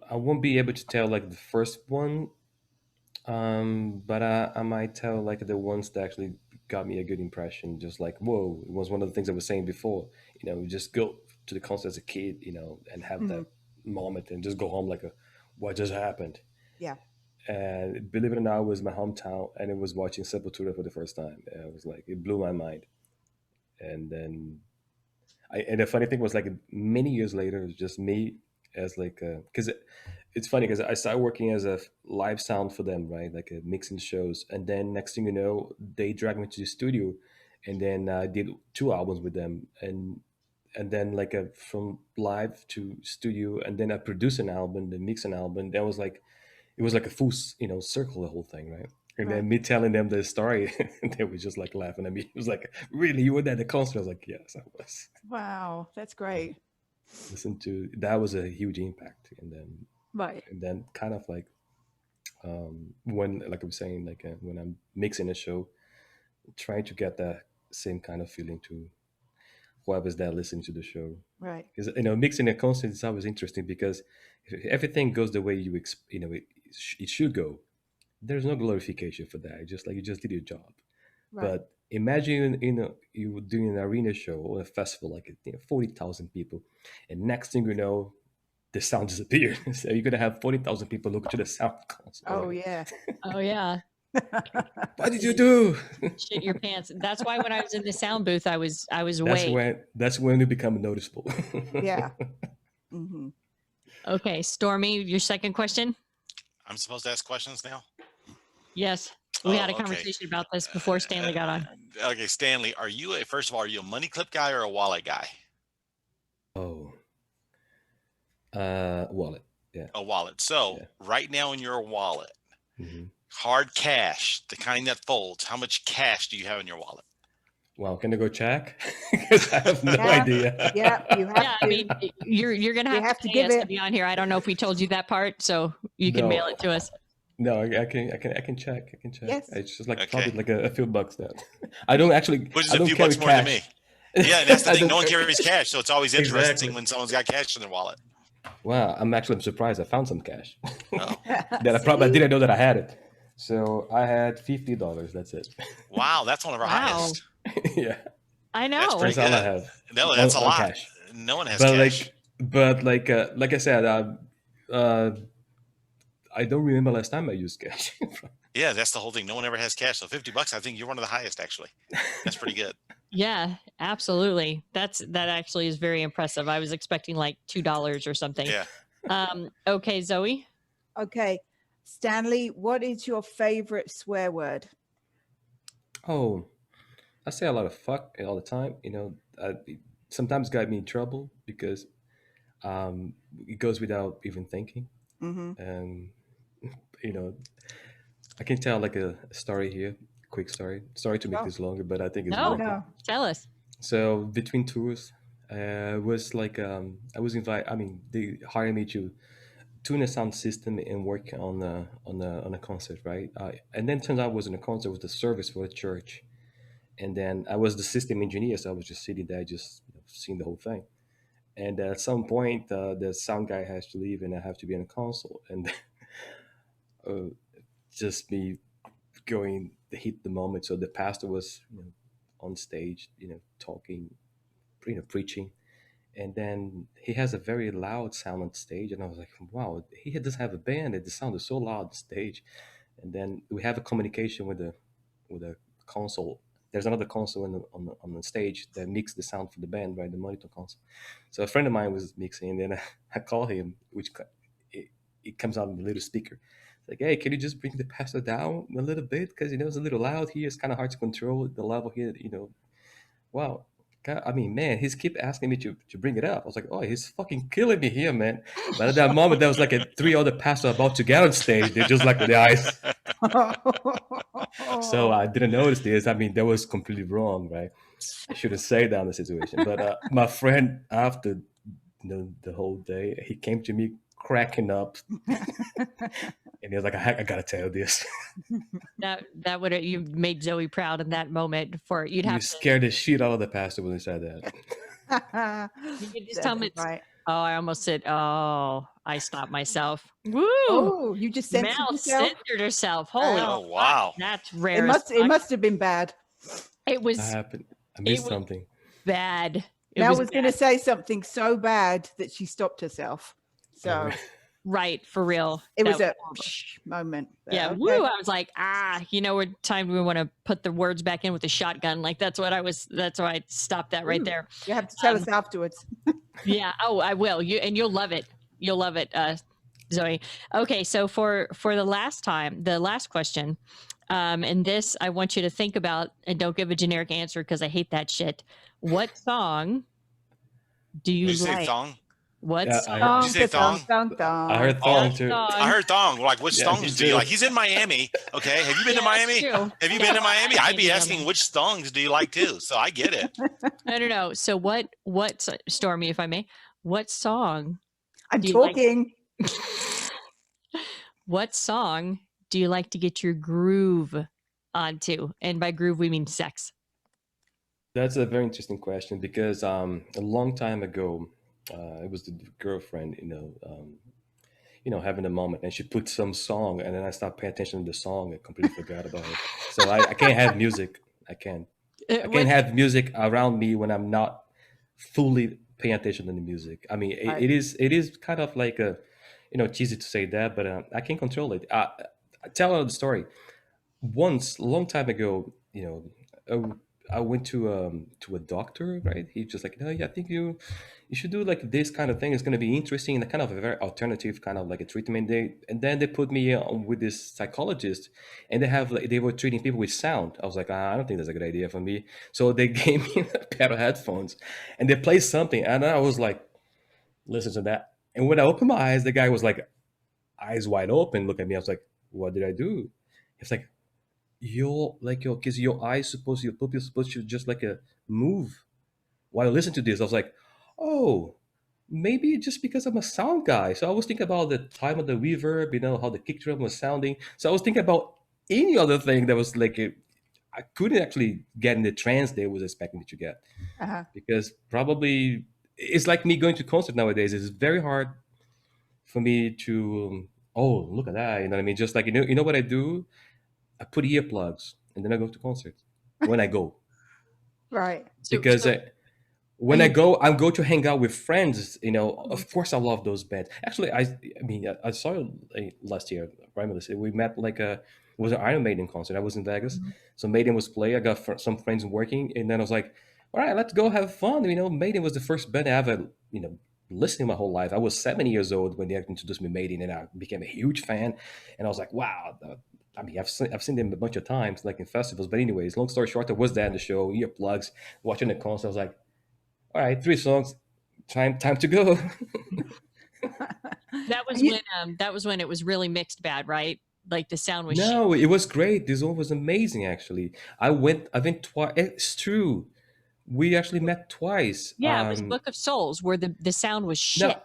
I won't be able to tell like the first one, but I might tell like the ones that actually got me a good impression. Just like, whoa, it was one of the things I was saying before. You know, just go to the concert as a kid, you know, and have that moment and just go home like, what just happened? Yeah. And believe it or not, it was my hometown, and it was watching Sepultura for the first time. And it was like, it blew my mind. And then and the funny thing was, like, many years later, it was just me as like, because it's funny because I started working as a live sound for them, right? Like mixing shows. And then next thing you know, they dragged me to the studio and then I did 2 albums with them, and then like from live to studio, and then I produced an album, then mix an album. That was like it was like a full circle, the whole thing, right? And then me telling them the story, they were just like laughing at me. It was like, really, you were at the concert? I was like, yes, I was. Wow, that's great. Listen to that was a huge impact, Right. and then kind of like when, like I was saying, like when I'm mixing a show, trying to get that same kind of feeling to whoever's there listening to the show. Right. Because mixing a concert is always interesting because if everything goes the way it should go, there's no glorification for that. Just like you just did your job. Right. But imagine you were doing an arena show or a festival like 40,000 people, and next thing you know, the sound disappeared. So you're gonna have 40,000 people look to the sound console. Oh yeah. Oh yeah. What did you do? Shit your pants. That's why when I was in the sound booth, I was That's awake. that's when you become noticeable. Yeah. Mm-hmm. Okay, Stormy, your second question. I'm supposed to ask questions now? Yes, we had a okay. conversation about this before Stanley got on. Okay, Stanley, first of all, are you a money clip guy or a wallet guy? Oh. Wallet. Yeah. A wallet. So right now in your wallet, Mm-hmm. hard cash, the kind that folds, how much cash do you have in your wallet? Wow, can I go check? Because I have no idea. Yeah, you have to. I mean, you're gonna have to pay us to be on here. I don't know if we told you that part, so you can mail it to us. No, I can check. I can check. Yes. It's just like probably like a few bucks then. I don't actually. Which is I a don't few carry bucks more cash. than me. Yeah, that's the I thing. don't No one carry- carries cash, so it's always interesting Exactly. when someone's got cash in their wallet. Wow, I'm surprised I found some cash Oh. that I didn't know that I had it. So I had $50. That's it. Wow, that's one of our highest. Yeah, I know. That's pretty that's all I good. have. No, that's a on lot. cash. No one has But cash. like I said, I don't remember last time I used cash. Yeah, that's the whole thing. No one ever has cash. So $50, I think you're one of the highest, actually. That's pretty good. Yeah, absolutely. That actually is very impressive. I was expecting like $2 or something. Yeah. Okay, Zoe. Okay, Stanley, what is your favorite swear word? Oh, I say a lot of fuck all the time. It sometimes got me in trouble because it goes without even thinking. Mm-hmm. And I can tell like a story here, quick story. Sorry to make this longer, but I think it's No, worth it. No. tell us. So between tours, was like I was invited. I mean, they hired me to tune a sound system and work on a concert, right? And then turns out I was in a concert with the service for a church, and then I was the system engineer, so I was just sitting there, just seeing the whole thing. And at some point, the sound guy has to leave, and I have to be in a console, and just me going to hit the moment. So the pastor was on stage, talking, preaching, and then he has a very loud sound on stage, and I was like, wow, he doesn't have a band, and the sound is so loud on stage. And then we have a communication with a console. There's another console on the stage that mixes the sound for the band, right? The monitor console. So a friend of mine was mixing, and then I call him, which it comes out in the little speaker. It's like, hey, can you just bring the pastor down a little bit? Because it's a little loud here. It's kind of hard to control the level here. Wow. God, I mean, man, he's keep asking me to bring it up. I was like, oh, he's fucking killing me here, man. But at that moment, there was like three other pastors about to get on stage. They're just like with the eyes. So I didn't notice this. I mean, that was completely wrong, right? I shouldn't say that in the situation. But my friend, after the whole day, he came to me cracking up. And he was like, I gotta tell you this. That would have you made Zoe proud in that moment. You'd have You to scared the shit out of the pastor when he said that. you could just tell him it's. Right. Oh, I almost said. Oh, I stopped myself. Woo! Oh, you just censored Mel yourself? censored herself. Holy Oh, fuck, wow. that's rare. It must have been bad. It was That happened. I missed was- something. bad. It Mel was was going to bad. say something so bad that she stopped herself. So Right, for real. it was That a moment. But yeah, okay. woo! I was like, we're time we want to put the words back in with the shotgun. Like that's why I stopped that right Ooh. there. You have to tell us afterwards. Yeah. Oh, I will. You'll love it. You'll love it, Zoe. Okay, so for the last question, And this, I want you to think about, and don't give a generic answer because I hate that shit. What song do you Did you say like? thong? What Yeah, song? Did you say thong? I heard Oh, thong too. Song. I heard thong. Like, which Yeah, me thongs do you too. like? He's in Miami. Okay. Have you been to Yeah, that's Miami? true. Have you No, been to Miami? I I'd be hated asking them. which thongs do you like too. So I get it. No. So what, Stormy, if I may, what song I'm do you like? talking. What song do you like to get your groove onto? And by groove, we mean sex. That's a very interesting question because a long time ago, it was the girlfriend, having a moment, and she put some song, and then I stopped paying attention to the song and completely forgot about it. So I can't have music. I can't. I What- can't have music around me when I'm not fully paying attention to the music. I mean, Right. it is kind of like cheesy to say that, but I can't control it. I tell another story. Once, a long time ago, I went to a doctor, right? He just like, no, yeah, I think you should do like this kind of thing. It's going to be interesting and kind of a very alternative kind of like a treatment. Then they put me on with this psychologist, and they were treating people with sound. I was like, I don't think that's a good idea for me. So they gave me a pair of headphones, and they played something, and I was like, listen to that. And when I opened my eyes, the guy was like, eyes wide open, look at me. I was like, what did I do? It's like, because your eyes your pupils supposed to just like a move while I listen to this. I was like, oh, maybe just because I'm a sound guy. So I was thinking about the time of the reverb, how the kick drum was sounding. So I was thinking about any other thing that was like I couldn't actually get in the trance they was expecting to get, Uh-huh. because probably it's like me going to concert nowadays. It's very hard for me to oh, look at that, you know what I mean? Just like you know what I do? I put earplugs and then I go to concerts when I go, Right. because when I go to hang out with friends. Of course, I love those bands. Actually, I mean, I saw it last year. Primarily, we met like it was an Iron Maiden concert. I was in Vegas, so Maiden was playing. I got some friends working, and then I was like, all right, let's go have fun. Maiden was the first band I ever listening my whole life. I was 7 years old when they introduced me Maiden, and I became a huge fan. And I was like, wow. I mean, I've seen them a bunch of times, like in festivals. But anyways, long story short, I was there in the show, earplugs, watching the concert. I was like, all right, 3 songs, time to go. that was when it was really mixed bad, right? Like the sound was shit. No, it was great. This one was amazing, actually. I went twice. It's true. We actually met twice. Yeah, it was Book of Souls where the sound was shit.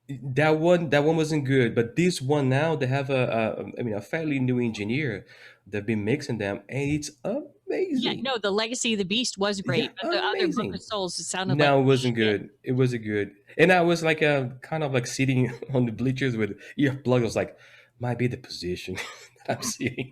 No, that one wasn't good. But this one now, they have a fairly new engineer. They've been mixing them, and it's amazing. Yeah, no, the Legacy of the Beast was great, Yeah, but the other Book amazing. of Souls, it sounded No, like it wasn't shit. good. It wasn't good. And I was like kind of like sitting on the bleachers with earplugs. I was like, might be the position that I'm sitting.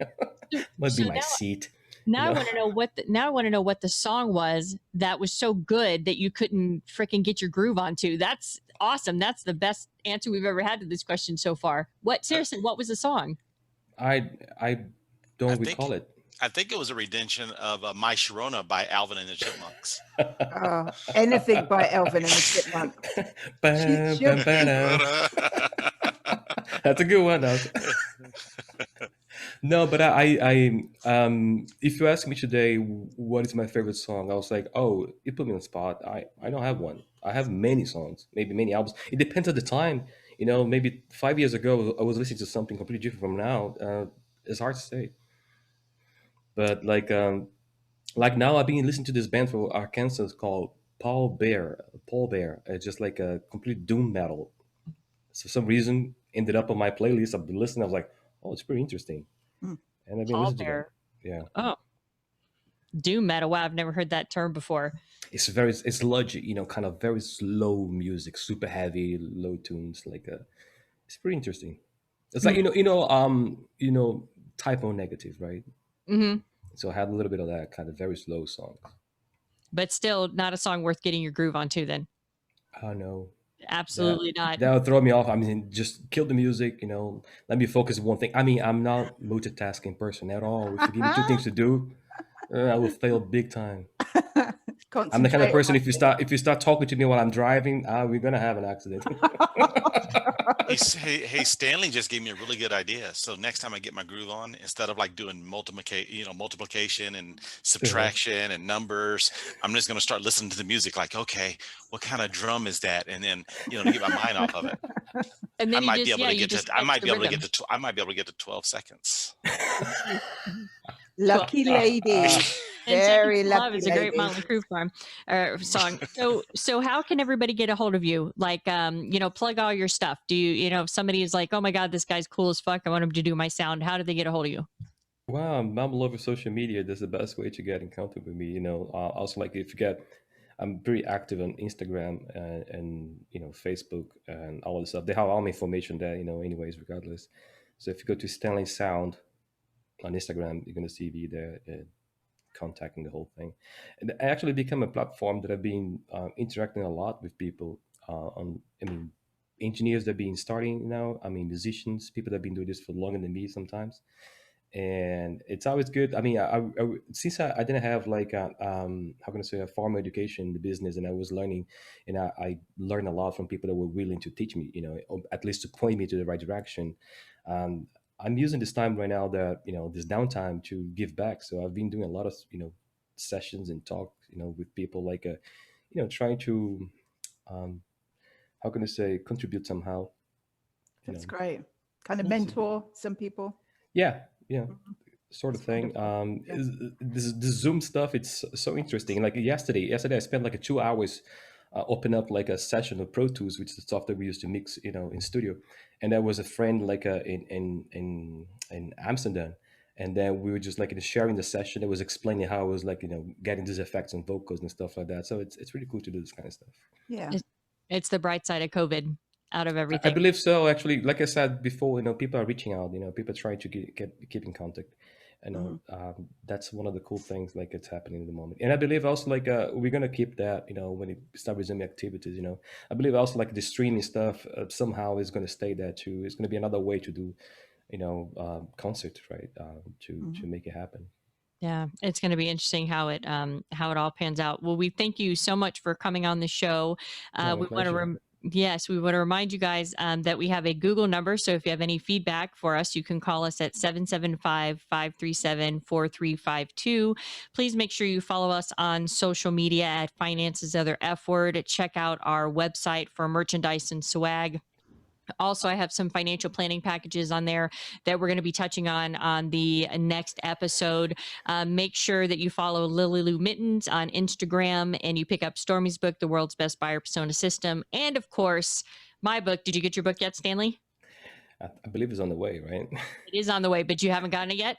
Might be So my now- seat. Now You I know? want to know now I want to know what the song was that was so good that you couldn't freaking get your groove onto. That's awesome. That's the best answer we've ever had to this question so far. What was the song? I don't I think- recall it. I think it was a rendition of My Sharona by Alvin and the Chipmunks. Anything by Elvin and the Chipmunk. Ba- She- ba- ba- da. That's a good one. No, but if you ask me today what is my favorite song, I was like, oh, you put me on the spot. I don't have one. I have many songs, maybe many albums. It depends on the time. Maybe 5 years ago, I was listening to something completely different from now. It's hard to say. But like now, I've been listening to this band from Arkansas called Paul Bear. Paul Bear. It's just like a complete doom metal. So for some reason, ended up on my playlist. I've been listening. I was like, oh, it's pretty interesting. And I've been Paul listening to Bear. them. Yeah. Oh, doom metal. Wow, I've never heard that term before. It's sludgy, kind of very slow music, super heavy, low tunes. It's pretty interesting. It's like typo negative, right? Mm-hmm. So I had a little bit of that kind of very slow song. But still, not a song worth getting your groove onto. Then Oh no, absolutely not. that would throw me off. I mean, just kill the music. Let me focus on one thing. I mean, I'm not multitasking person at all. If you give me two things to do, I will fail big time. I'm the kind of person, if you start talking to me while I'm driving, we're gonna have an accident. Hey, Stanley just gave me a really good idea. So next time I get my groove on, instead of like doing multiplication and subtraction and numbers, I'm just gonna start listening to the music. Like, okay, what kind of drum is that? And then to get my mind off of it. And then I might be able to get to 12 seconds. Lucky lady. Very lucky. Love is a great Motley Crue song. So how can everybody get a hold of you? Like, plug all your stuff. Do you, if somebody is like, oh my God, this guy's cool as fuck, I want him to do my sound. How do they get a hold of you? Well, I'm all over social media. That's the best way to get in contact with me. Also, like, I'm very active on Instagram and Facebook and all this stuff. They have all my information there, anyways, regardless. So if you go to Stanley Sound on Instagram, you're gonna see me there contacting the whole thing. And I actually become a platform that I've been interacting a lot with people engineers that have been starting now. Musicians, people that have been doing this for longer than me sometimes. And it's always good. Since I didn't have like how can I say, a formal education in the business, and I was learning, and I learned a lot from people that were willing to teach me, or at least to point me to the right direction. I'm using this time right now that this downtime to give back. So I've been doing a lot of sessions and talk with people, like trying to how can I say, contribute somehow. That's great. Kind of mentor some people. Yeah, sort of thing. This Zoom stuff, it's so interesting. Like yesterday I spent like 2 hours open up like a session of Pro Tools, which is the software we use to mix in studio. And there was a friend like in Amsterdam, and then we were just like sharing the session. It was explaining how I was like getting these effects on vocals and stuff like that. So it's really cool to do this kind of stuff. Yeah, it's the bright side of COVID. Out of everything, I believe so. Actually, like I said before, people are reaching out. People are trying to keep in contact. That's one of the cool things like it's happening at the moment. And I believe also like we're gonna keep that. When it start resuming activities. I believe also like the streaming stuff somehow is gonna stay there too. It's gonna be another way to do, concert, right? To make it happen. Yeah, it's going to be interesting how it all pans out. Well, we thank you so much for coming on the show. We want to Yes, we want to remind you guys that we have a Google number. So if you have any feedback for us, you can call us at 775-537-4352. Please make sure you follow us on social media at Finances Other F Word. Check out our website for merchandise and swag. Also, I have some financial planning packages on there that we're going to be touching on the next episode. Make sure that you follow Lily Lou Mittens on Instagram, and you pick up Stormy's book, The World's Best Buyer Persona System. And of course, my book. Did you get your book yet, Stanley? I believe it's on the way, right? It is on the way, but you haven't gotten it yet?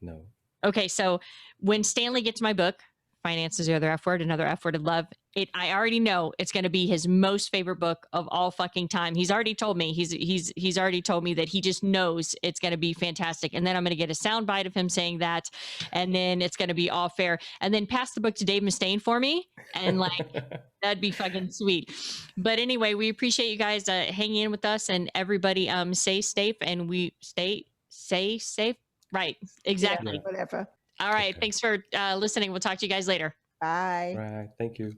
No. Okay, so when Stanley gets my book, Finances the Other F Word, Another F Word of Love, I already know it's going to be his most favorite book of all fucking time. He's already told me he's already told me that he just knows it's going to be fantastic. And then I'm going to get a soundbite of him saying that, and then it's going to be all fair. And then pass the book to Dave Mustaine for me, and like that'd be fucking sweet. But anyway, we appreciate you guys hanging in with us, and everybody stay safe, and we stay safe. Right? Exactly. Yeah, whatever. All right. Okay. Thanks for listening. We'll talk to you guys later. Bye. Right. Thank you.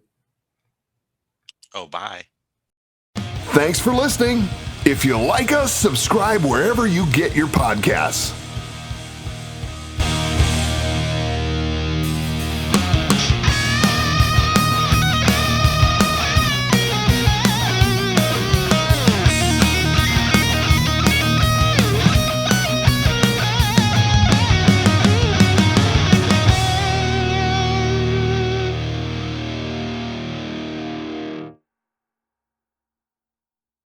Oh, bye. Thanks for listening. If you like us, subscribe wherever you get your podcasts.